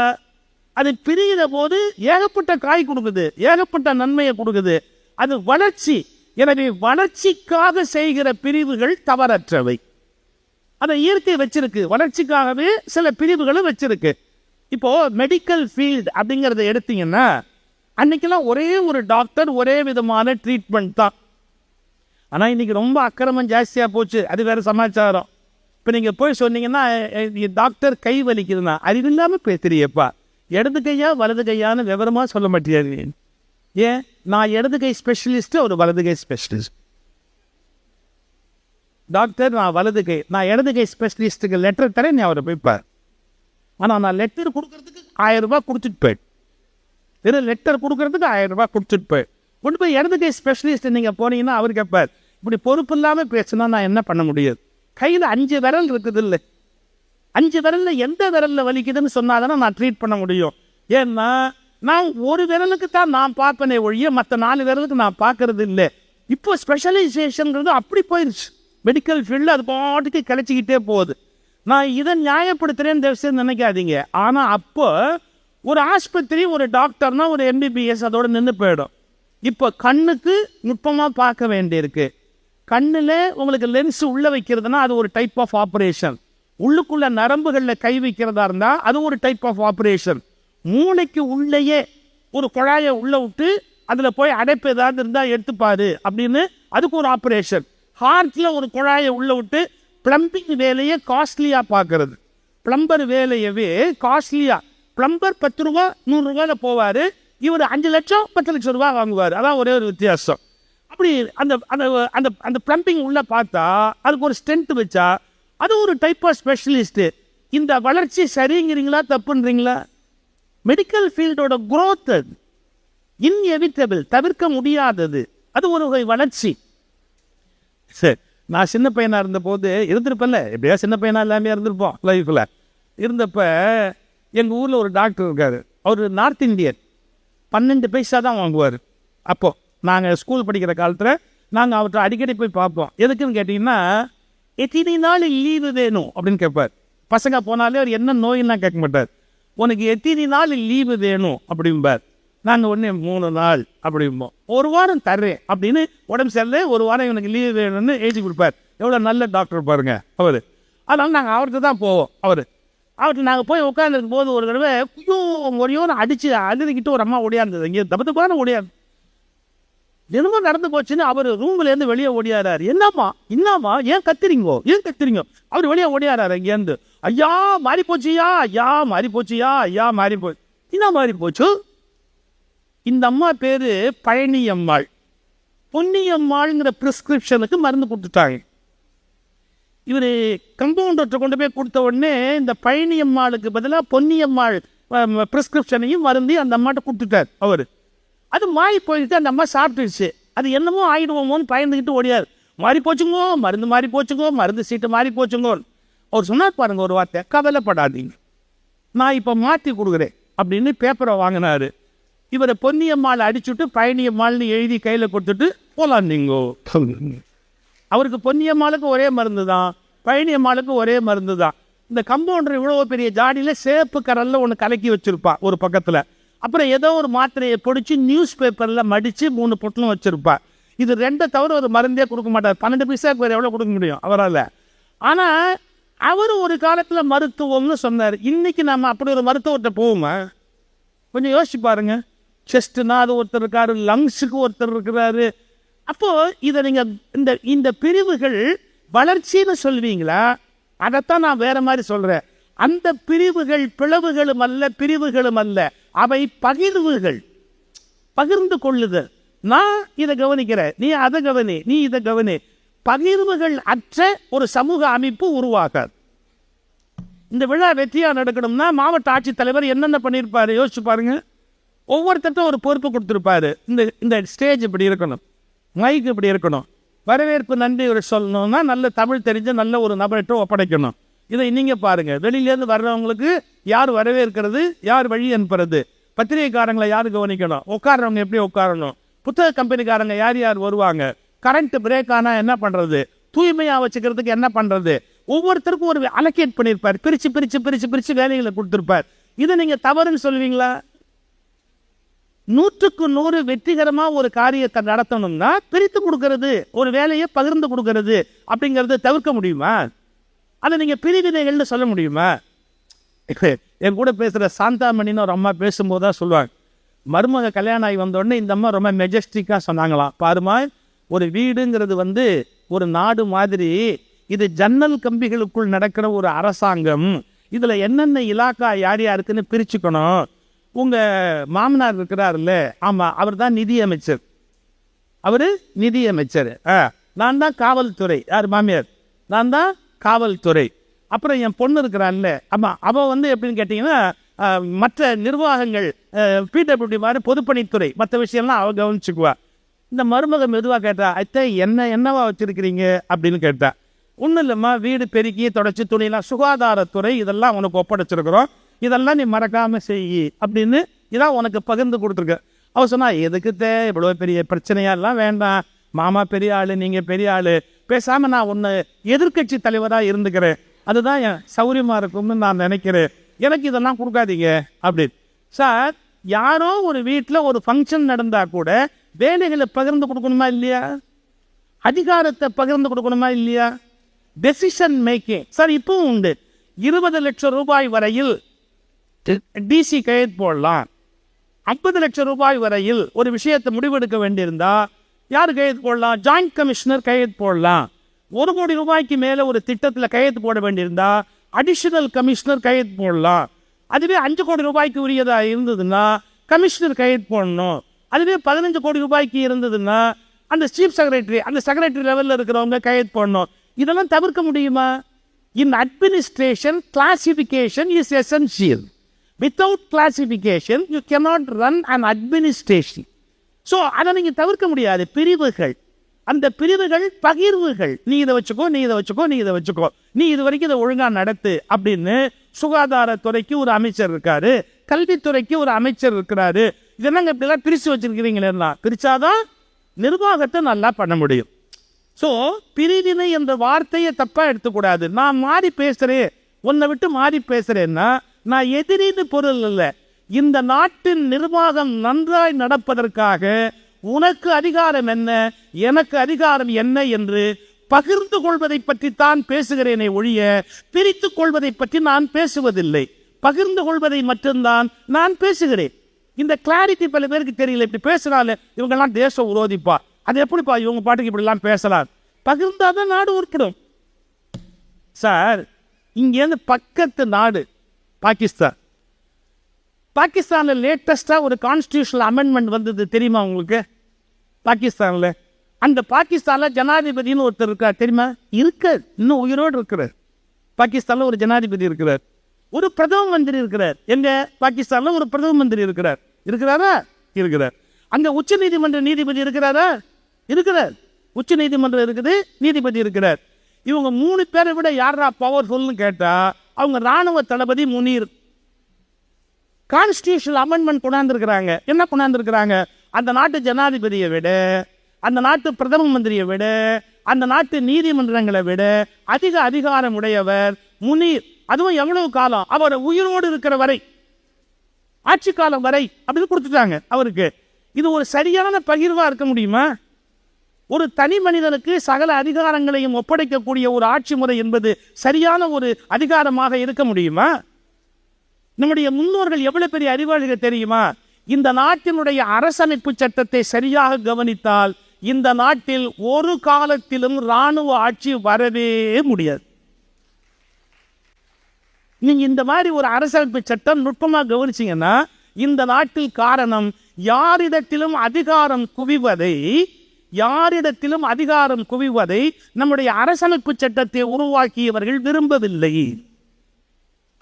அது பிரிகிற போது ஏகப்பட்ட காய் கொடுக்குது, ஏகப்பட்ட நன்மையை கொடுக்குது, அது வளர்ச்சி. எனவே வளர்ச்சிக்காக செய்கிற பிரிவுகள் தவறற்றவை. அதை இயற்கை வச்சிருக்கு, வளர்ச்சிக்காகவே சில பிரிவுகளும் வச்சிருக்கு. இப்போ மெடிக்கல் ஃபீல்டு அப்படிங்கிறத எடுத்தீங்கன்னா அன்னைக்கெல்லாம் ஒரே ஒரு டாக்டர், ஒரே விதமான ட்ரீட்மெண்ட் தான். ஆனால் இன்னைக்கு ரொம்ப அக்கிரமம் ஜாஸ்தியாக போச்சு, அது வேற சமாச்சாரம். இப்போ நீங்கள் போய் சொன்னீங்கன்னா டாக்டர் கை வலிக்குதுன்னா அறிவு இல்லாமல் பேசுறியப்பா, இடது கையா வலது கையான்னு விவரமாக சொல்ல மாட்டேன். ஏன்? நான் இடது கை ஸ்பெஷலிஸ்ட்டு, ஒரு வலது கை ஸ்பெஷலிஸ்ட். டாக்டர் நான் வலது கை, நான் இடது கை ஸ்பெஷலிஸ்ட்டுக்கு லெட்டர் தரேன், நீ அவரை போய்ப்பார். ஆனால் நான் லெட்டர் கொடுக்கறதுக்கு 1000 ரூபாய் கொடுத்துட்டு போய், வெறும் லெட்டர் கொடுக்கறதுக்கு 1000 ரூபாய் கொடுத்துட்டு போய் கொண்டு போய் இடது கை ஸ்பெஷலிஸ்ட் நீங்கள் போனீங்கன்னா அவர் கேட்பார், இப்படி பொறுப்பு இல்லாமல் பேசுனா நான் என்ன பண்ண முடியாது? கையில் 5 விரல் இருக்குது இல்லை, 5 விரலில் எந்த விரலில் வலிக்குதுன்னு சொன்னாதானே நான் ட்ரீட் பண்ண முடியும். ஏன்னா நான் ஒரு விரலுக்கு தான் நான் பார்ப்பனே ஒழிய மற்ற 4 விரலுக்கு நான் பார்க்கறது இல்லை. இப்போ ஸ்பெஷலைசேஷன்ங்கிறது அப்படி போயிடுச்சு மெடிக்கல் ஃபீல்டில், அது பாட்டுக்கு கிளச்சிக்கிட்டே போகுது. நான் இதை நியாயப்படுத்துகிறேன்னு தயவுசெய்து நினைக்காதீங்க. ஆனால் அப்போ ஒரு ஆஸ்பத்திரி, ஒரு டாக்டர்னா ஒரு MBBS அதோட நின்று போயிடும். இப்போ கண்ணுக்கு நுட்பமாக பார்க்க வேண்டியிருக்கு. கண்ணில் உங்களுக்கு லென்ஸ் உள்ளே வைக்கிறதுனா அது ஒரு டைப் ஆஃப் ஆப்ரேஷன். உள்ளுக்குள்ள நரம்புகளில் கை வைக்கிறதா இருந்தால் அது ஒரு டைப் ஆஃப் ஆப்ரேஷன். மூளைக்கு உள்ளேயே ஒரு குழாயை உள்ளே விட்டு அதில் போய் அடைப்பு ஏதாவது இருந்தால் எடுத்துப்பாரு அப்படின்னு அதுக்கு ஒரு ஆப்ரேஷன். ஹார்ட்டில் ஒரு குழாயை உள்ளே விட்டு பிளம்பிங் வேலையை காஸ்ட்லியாக பார்க்கறது. பிளம்பர் வேலையவே காஸ்ட்லியாக, பிளம்பர் 10 ரூபா 100 ரூபாயில் போவார், இவர் 5 லட்சம் 10 லட்சம் ரூபா வாங்குவார். அதான் ஒரே ஒரு வித்தியாசம். அப்படி அந்த அந்த அந்த அந்த பிளம்பிங் உள்ள பார்த்தா அதுக்கு ஒரு ஸ்டென்ட் வச்சா அது ஒரு டைப் ஆஃப் ஸ்பெஷலிஸ்ட்டு. இந்த வளர்ச்சி சரிங்கிறீங்களா தப்புன்றீங்களா? மெடிக்கல் ஃபீல்டோட growth அது இன்எவிட்டபிள், தவிர்க்க முடியாதது. அது ஒரு வகை வளர்ச்சி. சரி, நான் சின்ன பையனாக இருந்தபோது இருந்திருப்பேன்ல, எப்படியா சின்ன பையனாக எல்லாமே இருந்திருப்போம் லைஃப்பில். இருந்தப்ப எங்கள் ஊரில் ஒரு டாக்டர் இருக்கார். அவர் நார்த் இந்தியன். 12 பைசா தான் வாங்குவார். அப்போது நாங்கள் ஸ்கூல் படிக்கிற காலத்தில் நாங்கள் அவர்கிட்ட அடிக்கடி போய் பார்ப்போம். எதுக்குன்னு கேட்டிங்கன்னா, எத்தனை நாள் லீவு வேணும் அப்படின்னு கேட்பார். பசங்க போனாலே அவர் என்ன நோயின்னா கேட்க மாட்டார். உனக்கு எத்தனை நாள் லீவு வேணும் அப்படிம்பார். நாங்கள் உடனே 3 நாள் அப்படிம்போம். 1 வாரம் தர்றேன் அப்படின்னு, உடம்பு சரியில்லை 1 வாரம் இவனுக்கு லீவு வேணும்னு எழுதி கொடுப்பார். எவ்வளோ நல்ல டாக்டர் பாருங்க அவர். அதனால் நாங்கள் அவர்கிட்ட தான் போவோம். அவர்கிட்ட நாங்கள் போய் உட்காந்துருக்கும் போது ஒரு தடவை ஒரையோன்னு அடித்து அழுதுகிட்டு ஒரு அம்மா ஓடியாருந்தது. இங்கே தப்பு ஓடியாது. தினமும் நடந்து போச்சுன்னு அவர் ரூம்லேருந்து வெளியே ஓடியாரார். என்னம்மா ஏன் கத்துறீங்க? அவர் வெளியே ஓடியாரார் இங்கேருந்து. ஐயா மாறி போச்சியா, ஐயா மாறி போச்சு. என்ன மாறி போச்சு? இந்த அம்மா பேர் பழனியம்மாள். பொன்னியம்மாள்ங்கிற ப்ரிஸ்கிரிப்ஷனுக்கு மருந்து கொடுத்துட்டாங்க. இவர் கம்பவுண்டர்கிட்ட கொண்டு போய் கொடுத்த உடனே இந்த பழனியம்மாளுக்கு பதிலாக பொன்னியம்மாள் ப்ரிஸ்கிரிப்ஷனையும் மருந்தையும் அந்த அம்மாட்ட கொடுத்துட்டார் அவர். அது மாறி போயிட்டு அந்த அம்மா சாப்பிட்டுருச்சு. அது என்னமோ ஆகிடுவோமோன்னு பயந்துக்கிட்டு ஓடியார். மாறி போச்சுங்கோ, மருந்து சீட்டு மாறி போச்சுங்கோ. அவர் சொன்னார் பாருங்க ஒரு வார்த்தை, கவலைப்படாதீங்க, நான் இப்போ மாற்றி கொடுக்குறேன் அப்படின்னு பேப்பரை வாங்கினார். இவரை பொன்னியம்மாள் அடிச்சுட்டு பழனியம்மாள்னு எழுதி கையில் கொடுத்துட்டு போலாந்தீங்கோ. அவருக்கு பொன்னியம்மாளுக்கு ஒரே மருந்து தான், பழனியம்மாளுக்கு ஒரே மருந்து தான். இந்த கம்பவுண்டர் இவ்வளோ பெரிய ஜாடியில் சேப்பு கரலில் ஒன்று கலக்கி வச்சுருப்பா ஒரு பக்கத்தில். அப்புறம் ஏதோ ஒரு மாத்திரையை பிடிச்சி நியூஸ் பேப்பரில் மடித்து 3 பொட்டலும் வச்சுருப்பா. இது 2 தவிர ஒரு மருந்தே கொடுக்க மாட்டார். 12 பைசாவுக்கு வேறு எவ்வளோ கொடுக்க முடியும் அவரால்? ஆனால் அவர் ஒரு காலத்தில் மருத்துவம்னு சொன்னார். இன்றைக்கி நம்ம அப்படி ஒரு மருத்துவத்தை போவோமா? கொஞ்சம் யோசிச்சு பாருங்க. செஸ்ட்டுனா அது ஒருத்தர் இருக்காரு, லங்ஸுக்கு ஒருத்தர் இருக்கிறாரு. அப்போது இதை நீங்கள் இந்த பிரிவுகள் வளர்ச்சின்னு சொல்வீங்களா? அதைத்தான் நான் வேறு மாதிரி சொல்கிறேன். அந்த பிரிவுகள் பிளவுகளும் அல்ல, அவை பகிர்வுகள், பகிர்ந்து கொள்ளுதல். நான் இதை கவனிக்கிறேன், நீ அதை கவனி, நீ இதை கவனி. பகிர்வுகள் அற்ற ஒரு சமூக அமைப்பு உருவாகாது. இந்த விழா வெற்றியாக நடக்கணும்னா மாவட்ட ஆட்சித்தலைவர் என்னென்ன பண்ணியிருப்பாரு யோசிச்சு பாருங்க. ஒவ்வொருத்தட்டும் ஒரு பொறுப்பு கொடுத்துருப்பாரு. இந்த ஸ்டேஜ் இப்படி இருக்கணும், மைக்கு இப்படி இருக்கணும், வரவேற்பு நன்றி சொல்லணும்னா நல்ல தமிழ் தெரிஞ்ச நல்ல ஒரு நபர்கிட்ட ஒப்படைக்கணும். இதை நீங்கள் பாருங்கள். வெளியிலேருந்து வர்றவங்களுக்கு யார் வரவேற்கிறது, யார் வழி அனுப்புறது, பத்திரிகைக்காரங்களை யார் கவனிக்கணும், உட்காரவங்க எப்படி உட்காரணும், புத்தக கம்பெனிக்காரங்க யார் வருவாங்க, கரண்ட் பிரேக் ஆனால் என்ன பண்ணுறது, தூய்மையாக வச்சுக்கிறதுக்கு என்ன பண்ணுறது, ஒவ்வொருத்தருக்கும் ஒரு அலோகேட் பண்ணியிருப்பார். பிரித்து வேலைகளை கொடுத்துருப்பார். இதை நீங்கள் தவறுன்னு சொல்லுவீங்களா? 100க்கு 100 வெற்றிகரமாக ஒரு காரியத்தை நடத்தணும்னா பிரித்து கொடுக்கறது, ஒரு வேலையை பகிர்ந்து கொடுக்கறது அப்படிங்கிறத தவிர்க்க முடியுமா? அதை நீங்கள் பிரிவினைகள்னு சொல்ல முடியுமா? என் கூட பேசுகிற சாந்தாமணின்னு ஒரு அம்மா பேசும்போது தான் சொல்லுவாங்க, மருமக கல்யாணம் ஆகி வந்தோடனே இந்த அம்மா ரொம்ப மெஜஸ்டிக்காக சொன்னாங்களாம். பாருமா, ஒரு வீடுங்கிறது ஒரு நாடு மாதிரி, இது ஜன்னல் கம்பிகளுக்குள் நடக்கிற ஒரு அரசாங்கம். இதில் என்னென்ன இலாக்கா யார் யாருக்குன்னு பிரிச்சுக்கணும். உங்கள் மாமனார் இருக்கிறாருல்ல, ஆமாம், அவர் தான் நிதியமைச்சர். நான் தான் காவல்துறை. யார் மாமியார்? நான் தான் காவல்துறை. அப்புறம் என் பொண்ணு இருக்கிறான்ல, ஆமாம், அவள் எப்படின்னு கேட்டிங்கன்னா மற்ற நிர்வாகங்கள், பிடபிள்யூடி மாதிரி பொதுப்பணித்துறை, மற்ற விஷயம்லாம் அவள் கவனிச்சுக்குவா. இந்த மருமக மெதுவாக கேட்டா, அத்தை என்னவா வச்சுருக்கிறீங்க அப்படின்னு கேட்டா. ஒன்றும் இல்லைம்மா, வீடு பெருக்கி தொடச்சி துணியெல்லாம், சுகாதாரத்துறை இதெல்லாம் உனக்கு ஒப்படைச்சிருக்கிறோம், இதெல்லாம் நீ மறக்காமல் செய் அப்படின்னு இதான் உனக்கு பகிர்ந்து கொடுத்துருக்க. அவள் சொன்னா, எதுக்குத்தே இவ்வளோ பெரிய பிரச்சனையாலாம் வேண்டாம், மாமா பெரிய ஆள், நீங்கள் பெரிய ஆள், பேசாமல் நான் ஒன்று எதிர்கட்சி தலைவராக இருந்துக்கிறேன், அதுதான் என் சௌரியமாக இருக்கும்னு நான் நினைக்கிறேன், எனக்கு இதெல்லாம் கொடுக்காதீங்க அப்படின்னு. சார், யாரோ ஒரு வீட்டில் ஒரு ஃபங்க்ஷன் நடந்தால் கூட வேலைகளை பகிர்ந்து கொடுக்கணுமா இல்லையா? அதிகாரத்தை பகிர்ந்து கொடுக்கணுமா இல்லையா? டெசிஷன் மேக்கிங் சார் இப்பவும் உண்டு. 20 லட்சம் ரூபாய் வரையில் டிசி கையெழுத்து போடலாம். 50 லட்சம் ரூபாய் வரையில் ஒரு விஷயத்தை முடிவெடுக்க வேண்டியிருந்தா யார் கையெழுத்து போடலாம்? ஜாயிண்ட் கமிஷனர் கையெழுத்து போடலாம். 1 கோடி ரூபாய்க்கு மேலே ஒரு திட்டத்தில் கையெழுத்து போட வேண்டியிருந்தா அடிஷனல் கமிஷனர் கையெழுத்து போடலாம். அதுவே 5 கோடி ரூபாய்க்கு உரியதாக இருந்ததுன்னா கமிஷனர் கையெழுத்து போடணும். அதுவே 15 கோடி ரூபாய்க்கு இருந்ததுன்னா அந்த சீஃப் செக்ரட்டரி, அந்த செக்ரட்டரி லெவலில் இருக்கிறவங்க கையெழுத்து போடணும். இதெல்லாம் தவிர்க்க முடியுமா? இன் administration classification is essential. Without classification you cannot run and administration. So அதை நீங்கள் தவிர்க்க முடியாது. பிரிவுகள், அந்த பிரிவுகள் பகிர்வுகள். நீ இதை வச்சுக்கோ, நீ இதை வச்சுக்கோ, நீ இதை வச்சுக்கோ, நீ இது வரைக்கும் இதை ஒழுங்காக நடத்து அப்படின்னு சுகாதாரத்துறைக்கு ஒரு அமைச்சர் இருக்காரு, கல்வித்துறைக்கு ஒரு அமைச்சர் இருக்கிறாரு. இதெல்லாம் இப்படிலாம் பிரித்து வச்சிருக்கிறீங்களா? பிரிச்சாதான் நிர்வாகத்தை நல்லா பண்ண முடியும். ஸோ பிரிவினை என்ற வார்த்தையை தப்பாக எடுத்துக்கூடாது. நான் மாறி பேசுகிறேன், உன்னை விட்டு மாறி பேசுகிறேன்னா நான் எதிரின்னு பொருள் இல்லை. இந்த நாட்டின் நிர்வாகம் நன்றாய் நடப்பதற்காக உனக்கு அதிகாரம் என்ன, எனக்கு அதிகாரம் என்ன என்று பகிர்ந்து கொள்வதை பற்றி தான் பேசுகிறேனே ஒழிய பிரித்து கொள்வதை பற்றி நான் பேசுவதில்லை. பகிர்ந்து கொள்வதை மட்டும்தான் நான் பேசுகிறேன். இந்த கிளாரிட்டி பல பேருக்கு தெரியல. இப்படி பேசுறாங்க, இவங்கெல்லாம் தேச விரோதிப்பா, அது எப்படிப்பா இவங்க பாட்டுக்கு இப்படிலாம் பேசலாம்? பகிர்ந்தாதான் நாடு உருப்பிடும் சார். இங்கேருந்து பக்கத்து நாடு பாகிஸ்தான். பாகிஸ்தானில் லேட்டஸ்டாக ஒரு கான்ஸ்டியூஷனல் அமெண்ட்மெண்ட் வந்தது தெரியுமா உங்களுக்கு? பாகிஸ்தானில் அந்த பாகிஸ்தானில் ஜனாதிபதினு ஒருத்தர் இருக்கார் தெரியுமா? இருக்கார், இன்னும் உயிரோடு இருக்கிறார். பாகிஸ்தானில் ஒரு ஜனாதிபதி இருக்கிறார், ஒரு பிரதம மந்திரி இருக்கிறார். எங்க பாகிஸ்தானில் ஒரு பிரதம மந்திரி இருக்கிறார். இருக்கிறாரா? இருக்கிறார். அங்கே உச்ச நீதிமன்ற நீதிபதி இருக்கிறாரா? இருக்கிறார். உச்ச நீதிமன்றம் இருக்குது, நீதிபதி இருக்கிறார். இவங்க 3 பேரை விட யாரா பவர்ஃபுல்னு கேட்டா அவங்க ராணுவ தளபதி முனீர். கான்ஸ்டியூஷனல் அமெண்ட்மெண்ட் கொண்டாந்துருக்கிறாங்க. என்ன கொண்டாந்துருக்கிறாங்க? அந்த நாட்டு ஜனாதிபதியை விட, அந்த நாட்டு பிரதம மந்திரியை விட, அந்த நாட்டு நீதிமன்றங்களை விட அதிக அதிகாரம் உடையவர் முனீர். அதுவும் எவ்வளவு காலம்? அவர் உயிரோடு இருக்கிற வரை, ஆட்சி காலம் வரை அப்படின்னு கொடுத்துட்டாங்க அவருக்கு. இது ஒரு சரியான பகிர்வா இருக்க முடியுமா? ஒரு தனி மனிதனுக்கு சகல அதிகாரங்களையும் ஒப்படைக்கக்கூடிய ஒரு ஆட்சி முறை என்பது சரியான ஒரு அதிகாரமாக இருக்க முடியுமா? நம்முடைய முன்னோர்கள் எவ்வளவு பெரிய அறிவாளிகள் தெரியுமா? இந்த நாட்டினுடைய அரசமைப்பு சட்டத்தை சரியாக கவனித்தால் இந்த நாட்டில் ஒரு காலத்திலும் இராணுவ ஆட்சி வரவே முடியாது. நீங்க இந்த மாதிரி ஒரு அரசமைப்பு சட்டம் நுட்பமா கவனிச்சீங்கன்னா இந்த நாட்டில் காரணம் யாரிடத்திலும் அதிகாரம் குவிவதை நம்முடைய அரசமைப்பு சட்டத்தை உருவாக்கியவர்கள் விரும்பவில்லை.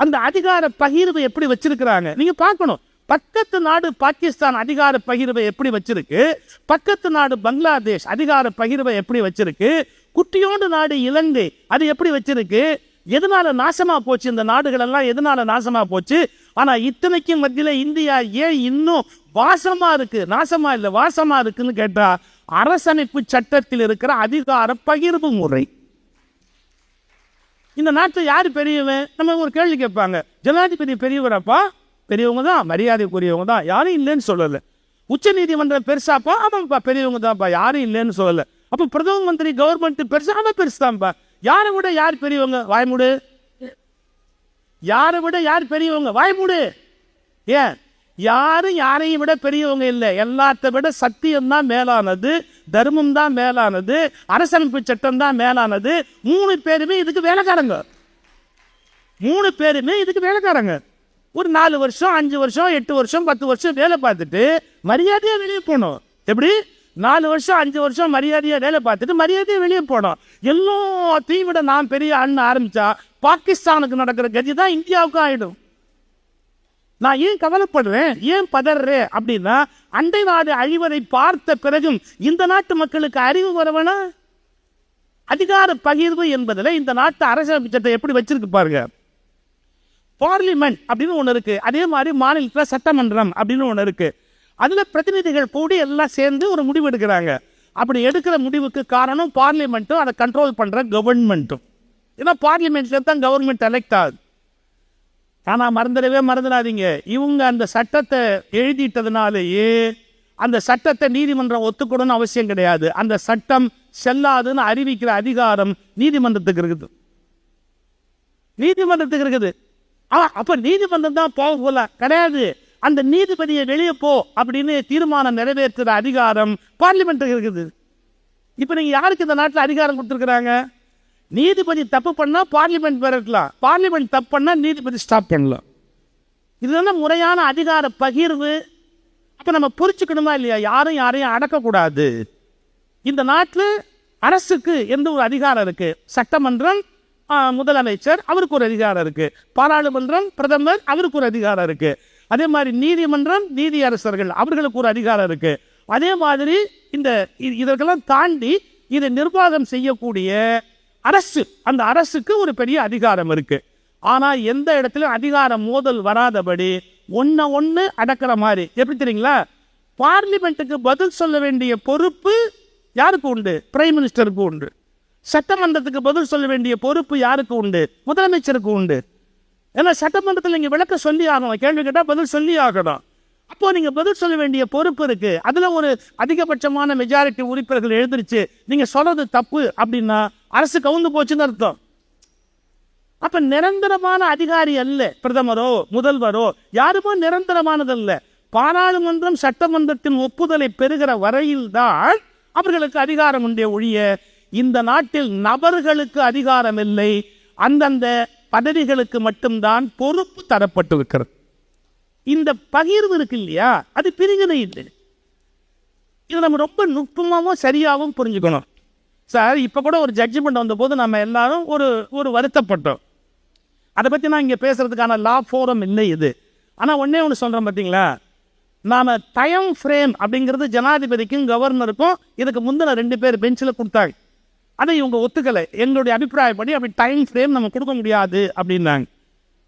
அந்த அதிகார பகிர்வு எப்படி வச்சிருக்கிறாங்க நீங்க பார்க்கணும். பக்கத்து நாடு பாகிஸ்தான் அதிகார பகிர்வை எப்படி வச்சிருக்கு, பக்கத்து நாடு பங்களாதேஷ் அதிகார பகிர்வை எப்படி வச்சிருக்கு, குட்டியோண்டு நாடு இலங்கை அது எப்படி வச்சிருக்கு. எதனால நாசமா போச்சு இந்த நாடுகள் எல்லாம்? எதனால நாசமா போச்சு? ஆனா இத்தனைக்கும் மத்தியில இந்தியா ஏன் இன்னும் வாசமா இருக்கு? நாசமா இல்ல, வாசமா இருக்குன்னு கேட்டா அரசமைப்பு சட்டத்தில் இருக்கிற அதிகார பகிர்வு முறை. இந்த நாட்டில் யாரு பெரியவன்? நம்ம ஒரு கேள்வி கேட்பாங்க, ஜனாதிபதி பெரியவரப்பா? பெரியவங்க தான், மரியாதைக்குரியவங்க தான், யாரும் இல்லைன்னு சொல்லல. உச்ச நீதிமன்றம் பெருசாப்பா? ஆமாப்பா பெரியவங்க தான்ப்பா, யாரும் இல்லைன்னு சொல்லல. அப்ப பிரதம மந்திரி கவர்மெண்ட் பெருசா? ஆமா பெருசுதான்ப்பா. யாரை விட யார் பெரியவங்க? வாய்மூடு. யாரை விட யார் பெரியவங்க? வாய்மூடு. ஏன்? யாரும் யாரையும் விட பெரியவங்க இல்லை. எல்லாத்த விட சத்தியம் தான் மேலானது, தர்மம் தான் மேலானது, அரசமைப்பு சட்டம் தான் மேலானது. 3 பேருமே இதுக்கு வேலைக்காரங்க. 3 பேருமே இதுக்கு வேலைக்காரங்க. ஒரு 4 வருஷம் 5 வருஷம் 8 வருஷம் 10 வருஷம் வேலை பார்த்துட்டு மரியாதையா வெளியே போனோம். எப்படி? 4 வருஷம் 5 வருஷம் மரியாதையா வேலை பார்த்துட்டு மரியாதையா வெளியே போனோம். எல்லாத்தையும் விட நான் பெரிய அண்ணன் ஆரம்பிச்சா பாகிஸ்தானுக்கு நடக்கிற கதி தான் இந்தியாவுக்கும் ஆயிடும். நான் ஏன் கவலைப்படுறேன், ஏன் பதறேன் அப்படின்னா, அண்டை நாடு அழிவதை பார்த்த பிறகும் இந்த நாட்டு மக்களுக்கு அறிவு வரவனா? அதிகார பகிர்வு என்பதில் இந்த நாட்டு அரசியல் சட்டம் எப்படி வச்சிருக்கு பாருங்க. பார்லிமெண்ட் அப்படின்னு ஒன்று இருக்கு, அதே மாதிரி மாநிலத்தில் சட்டமன்றம் அப்படின்னு ஒன்று இருக்கு. அதுல பிரதிநிதிகள் கூடி எல்லாம் சேர்ந்து ஒரு முடிவு எடுக்கிறாங்க. அப்படி எடுக்கிற முடிவுக்கு காரணம் பார்லிமெண்ட்டும் அதை கண்ட்ரோல் பண்ற கவர்மெண்ட்டும். ஏன்னா பார்லிமெண்ட்ல தான் கவர்மெண்ட் எலெக்ட் ஆகுது. ஆனா மறந்துடாதீங்க, இவங்க அந்த சட்டத்தை எழுதிட்டதுனாலேயே அந்த சட்டத்தை நீதிமன்றம் ஒத்துக்கணும்னு அவசியம் கிடையாது. அந்த சட்டம் செல்லாதுன்னு அறிவிக்கிற அதிகாரம் நீதிமன்றத்துக்கு இருக்குது. அப்ப நீதிமன்றம் தான் பவர்ஃபுல்லா கிடையாது. அந்த நீதிபதியை வெளியே போ அப்படின்னு தீர்மானம் நிறைவேற்றுற அதிகாரம் பார்லிமெண்ட்டுக்கு இருக்குது. இப்ப நீங்க யாருக்கு இந்த நாட்டில் அதிகாரம் கொடுத்துருக்காங்க? நீதிபதி தப்பு பண்ணா பார்லிமெண்ட் விரட்டலாம், பார்லிமெண்ட் தப்பு பண்ணா நீதிபதி ஸ்டாப் பண்ணலாம். இதுதான் முறையான அதிகார பகிர்வு. அப்ப நம்ம புரிச்சுக்கணுமா இல்லையா? யாரும் யாரையும் அடக்கக்கூடாது. இந்த நாட்டில் அரசுக்கு எந்த ஒரு அதிகாரம் இருக்கு? சட்டமன்றம், முதலமைச்சர், அவருக்கு ஒரு அதிகாரம் இருக்கு. பாராளுமன்றம், பிரதமர், அவருக்கு ஒரு அதிகாரம் இருக்கு. அதே மாதிரி நீதிமன்றம், நீதியரசர்கள், அவர்களுக்கு ஒரு அதிகாரம் இருக்கு. அதே மாதிரி இதற்கெல்லாம் தாண்டி இதை நிர்வாகம் செய்யக்கூடிய அரசு, அந்த அரசுக்கு ஒரு பெரிய அதிகாரம் இருக்கு. ஆனா எந்த இடத்துலயும் அதிகாரம் மோதல் வராதபடி ஒன்னு அடக்கிற மாதிரி. எப்படி தெரியுங்களா? பார்லிமெண்ட்டுக்கு பதில் சொல்ல வேண்டிய பொறுப்பு யாருக்கு உண்டு? பிரைம் மினிஸ்டருக்கு உண்டு. சட்டமன்றத்துக்கு பதில் சொல்ல வேண்டிய பொறுப்பு யாருக்கு உண்டு? முதலமைச்சருக்கு உண்டு. ஏன்னா சட்டமன்றத்தில் நீங்க விளக்க சொல்லி ஆகணும், கேள்வி கேட்டால் பதில் சொல்லி ஆகணும். அப்போ நீங்க பதில் சொல்ல வேண்டிய பொறுப்பு இருக்கு. அதுல ஒரு அதிகபட்சமான மெஜாரிட்டி உறுப்பினர்கள் எழுந்திருச்சு நீங்க சொல்றது தப்பு அப்படின்னா அரசு கவுந்து போச்சுன்னு அர்த்தம். அப்ப நிரந்தரமான அதிகாரி அல்ல பிரதமரோ முதல்வரோ, யாருமோ நிரந்தரமானதல்ல. பாராளுமன்றம் சட்டமன்றத்தின் ஒப்புதலை பெறுகிற வரையில் தான் அவர்களுக்கு அதிகாரம் உண்டே ஒழிய இந்த நாட்டில் நபர்களுக்கு அதிகாரம் இல்லை. அந்தந்த பதவிகளுக்கு மட்டும்தான் பொறுப்பு தரப்பட்டிருக்கிறது. இந்த பகிர்வு இருக்கு இல்லையா, அது பிரிவினை இல்லை. இதை நம்ம ரொம்ப நுட்பமாகவும் சரியாகவும் புரிஞ்சுக்கணும். சார், இப்போ கூட ஒரு ஜட்ஜ்மெண்ட் வந்தபோது நம்ம எல்லாரும் ஒரு வருத்தப்பட்டோம். அதை பற்றி நான் இங்கே பேசுறதுக்கான லா ஃபோரம் இல்லை இது. ஆனால் ஒன்றே ஒன்று சொல்கிறேன் பார்த்தீங்களா, நாம் டைம் ஃப்ரேம் அப்படிங்கிறது ஜனாதிபதிக்கும் கவர்னருக்கும் இதுக்கு முந்தின 2 பேர் பெஞ்சில் கொடுத்தாங்க. அதை இவங்க ஒத்துக்கலை. எங்களுடைய அபிப்பிராயப்படி அப்படி டைம் ஃப்ரேம் நம்ம கொடுக்க முடியாது அப்படின்னாங்க.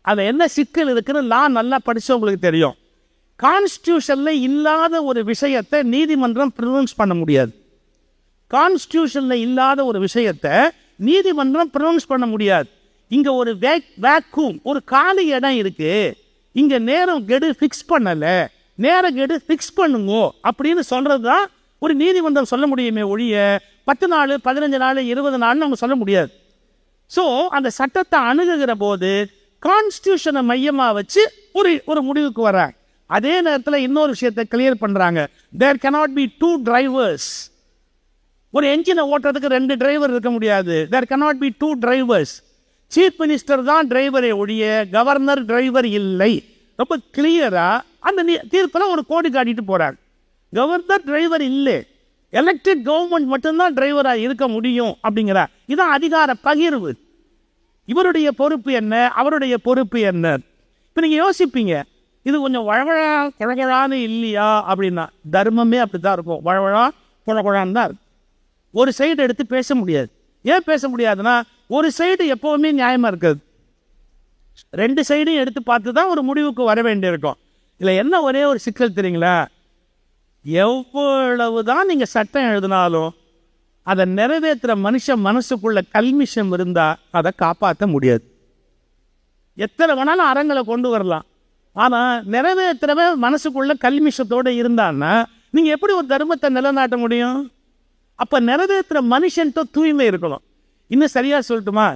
அதில் என்ன சிக்கல் இருக்குன்னு லா நல்லா படித்தவங்களுக்கு தெரியும். கான்ஸ்டியூஷனில் இல்லாத ஒரு விஷயத்தை நீதிமன்றம் ப்ரொனவுன்ஸ் பண்ண முடியாது. கான்ஸ்டியூஷனில் இல்லாத ஒரு விஷயத்தை நீதிமன்றம் ப்ரொனவுன்ஸ் பண்ண முடியாது. இங்கே ஒரு வேக்கூம், ஒரு காலி இடம் இருக்கு, இங்கே நேரம் கெடு ஃபிக்ஸ் பண்ணலை, நேர கெடு ஃபிக்ஸ் பண்ணுங்கோ அப்படின்னு சொல்கிறது தான் ஒரு நீதிமன்றம் சொல்ல முடியுமே ஒழிய 10 நாள் 15 நாள் 20 நாள்னு அவங்க சொல்ல முடியாது. ஸோ அந்த சட்டத்தை அணுகுகிற போது கான்ஸ்டியூஷனை மையமாக வச்சு ஒரு முடிவுக்கு வராங்க. அதே நேரத்தில் இன்னொரு விஷயத்தை கிளியர் பண்ணுறாங்க. தேர் cannot be 2 drivers. ஒரு என்ஜினை ஓட்டுறதுக்கு 2 டிரைவர் இருக்க முடியாது. தேர் cannot be 2 drivers. Chief minister தான் டிரைவரை ஒழிய கவர்னர் டிரைவர் இல்லை. ரொம்ப கிளியரா அந்த தீர்ப்பில் ஒரு கோடி காட்டிட்டு போறாங்க. கவர்னர் டிரைவர் இல்லை, எலெக்டட் கவர்மெண்ட் மட்டும்தான் டிரைவராக இருக்க முடியும் அப்படிங்கிற இதான் அதிகார பகிர்வு. இவருடைய பொறுப்பு என்ன, அவருடைய பொறுப்பு என்ன? இப்போ நீங்கள் யோசிப்பீங்க, இது கொஞ்சம் வழவழா குழகுழான்னு இல்லையா அப்படின்னா. தர்மமே அப்படித்தான் இருக்கும், வழவழா குழகுழான்னு தான் இருக்கும். ஒரு சைடு எடுத்து பேச முடியாது. ஏன் பேச முடியாதுன்னா, ஒரு சைடு எப்போவுமே நியாயமாக இருக்காது. 2 சைடையும் எடுத்து பார்த்து தான் ஒரு முடிவுக்கு வர வேண்டியிருக்கும். இதில் என்ன ஒரே ஒரு சிக்கல் தெரியுங்களா, எவ்வளவு தான் நீங்கள் சட்டம் எழுதினாலும் அதை நிறைவேற்றுற மனசுக்குள்ள கல்மிஷம் இருந்தால் அதை காப்பாற்ற முடியாது. எத்தனை வேணாலும் அறங்களை கொண்டு வரலாம், ஆனால் நிறைவேற்றுறவன் மனசுக்குள்ள கல்மிஷத்தோடு இருந்தான்னா நீங்கள் எப்படி ஒரு தர்மத்தை நிலைநாட்ட முடியும்? அப்போ நிறைவேற்றுற மனுஷன்ட்டு தூய்மை இருக்கணும். இன்னும் சரியாக சொல்லட்டுமா,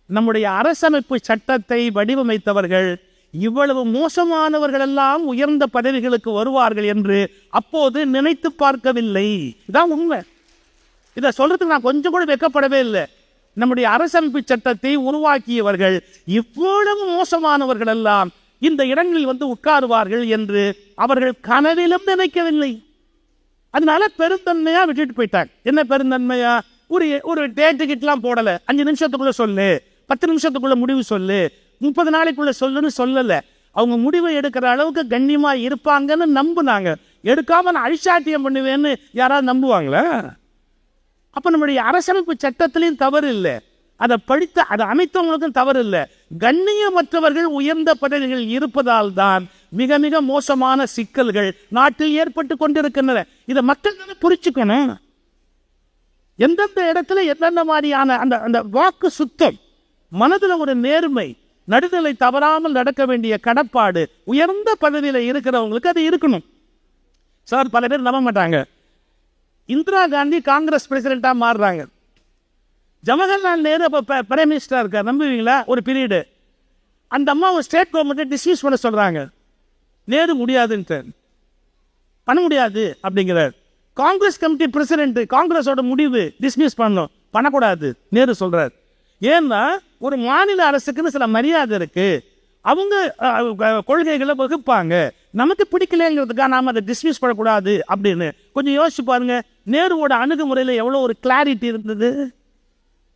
நம்முடைய அரசமைப்பு சட்டத்தை வடிவமைத்தவர்கள் இவ்வளவு மோசமானவர்கள் எல்லாம் உயர்ந்த பதவிகளுக்கு வருவார்கள் என்று அப்போது நினைத்து பார்க்கவில்லை. இதான் உண்மை. இதை சொல்றதுக்கு நான் கொஞ்சம் கூட வெட்கப்படவே இல்லை. நம்முடைய அரசமைப்பு சட்டத்தை உருவாக்கியவர்கள் இவ்வளவு மோசமானவர்கள் எல்லாம் இந்த இடங்களில் வந்து உட்காருவார்கள் என்று அவர்கள் கனவிலும் நினைக்கவில்லை. அதனால பெருந்தன்மையா விட்டுட்டு போயிட்டாங்க. என்ன பெருந்தன்மையா? ஒரு டேட்டுக்கிட்டலாம் போடலை. 5 நிமிஷத்துக்குள்ள சொல்லு, 10 நிமிஷத்துக்குள்ள முடிவு சொல்லு, 30 நாளைக்குள்ள சொல்லுன்னு சொல்லலை. அவங்க முடிவை எடுக்கிற அளவுக்கு கண்ணியமா இருப்பாங்கன்னு நம்புனாங்க. எடுக்காம நான் அழிச்சாட்டியம் பண்ணுவேன்னு யாராவது நம்புவாங்களா? அப்ப நம்முடைய அரசமைப்பு சட்டத்திலையும் தவறு இல்லை, அதை அமைத்தவங்களுக்கும் தவறு இல்லை. கண்ணியமற்றவர்கள் உயர்ந்த பதவிகள் இருப்பதால் தான் மிக மிக மோசமான சிக்கல்கள் நாட்டில் ஏற்பட்டு கொண்டிருக்கின்றன. இதை மக்கள் புரிச்சுக்கணும். எந்தெந்த இடத்துல எந்தெந்த மாதிரியான அந்த வாக்கு சுத்தம், மனதில் ஒரு நேர்மை, நடுநிலை தவறாமல் நடக்க வேண்டிய கடப்பாடு உயர்ந்த பதவியில் இருக்கிறவங்களுக்கு அது இருக்கணும். சார், பல பேர் நம்ப மாட்டாங்க. இந்திரா காந்தி காங்கிரஸ் பிரசிடென்டா மாறுறாங்க. ஜவஹர்லால் நேரு அப்போ பிரைம் மினிஸ்டரா இருக்கார். நம்புவீங்களா? ஒரு பீரியடு அந்த அம்மா ஒரு ஸ்டேட் கவர்மெண்ட்டை டிஸ்மிஸ் பண்ண சொல்றாங்க. நேரு முடியாதுன்ட்டு, பண்ண முடியாது அப்படிங்கிறார். காங்கிரஸ் கமிட்டி பிரசிடென்ட், காங்கிரஸோட முடிவு டிஸ்மிஸ் பண்ணணும், பண்ணக்கூடாது நேரு சொல்றார். ஏன்னா ஒரு மாநில அரசுக்குன்னு சில மரியாதை இருக்கு, அவங்க கொள்கைகளை வகுப்பாங்க, நமக்கு பிடிக்கலங்கிறதுக்காக நாம அதை டிஸ்மிஸ் பண்ணக்கூடாது அப்படின்னு. கொஞ்சம் யோசிச்சு பாருங்க, நேருவோட அணுகுமுறையில் எவ்வளோ ஒரு கிளாரிட்டி இருந்தது.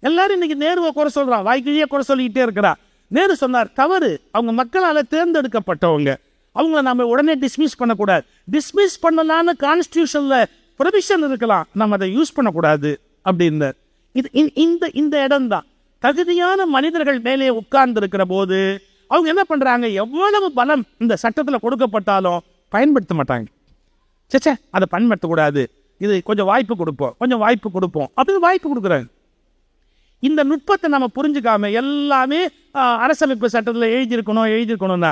எல்லாரும் இன்னைக்கு நேருவை குறை சொல்றான், வாய்க்கிழியே குறை சொல்லிக்கிட்டே இருக்கிறா. நேரு சொன்னார் தவறு, அவங்க மக்களால் தேர்ந்தெடுக்கப்பட்டவங்க, அவங்கள நம்ம உடனே டிஸ்மிஸ் பண்ணக்கூடாது. டிஸ்மிஸ் பண்ணலான்னு கான்ஸ்டியூஷன்ல ப்ரொவிஷன் இருக்கலாம், நம்ம அதை யூஸ் பண்ணக்கூடாது அப்படின்னு. இந்த இடம் தான் தகுதியான மனிதர்கள் மேலே உட்கார்ந்து இருக்கிற போது அவங்க என்ன பண்றாங்க, எவ்வளவு பலம் இந்த சட்டத்தில் கொடுக்கப்பட்டாலும் பயன்படுத்த மாட்டாங்க. சே அதை பயன்படுத்தக்கூடாது, இது கொஞ்சம் வாய்ப்பு கொடுப்போம் அப்படின்னு வாய்ப்பு கொடுக்குறாங்க. இந்த நுட்பத்தை நம்ம புரிஞ்சுக்காம எல்லாமே அரசமைப்பு சட்டத்தில் எழுதியிருக்கணும்னா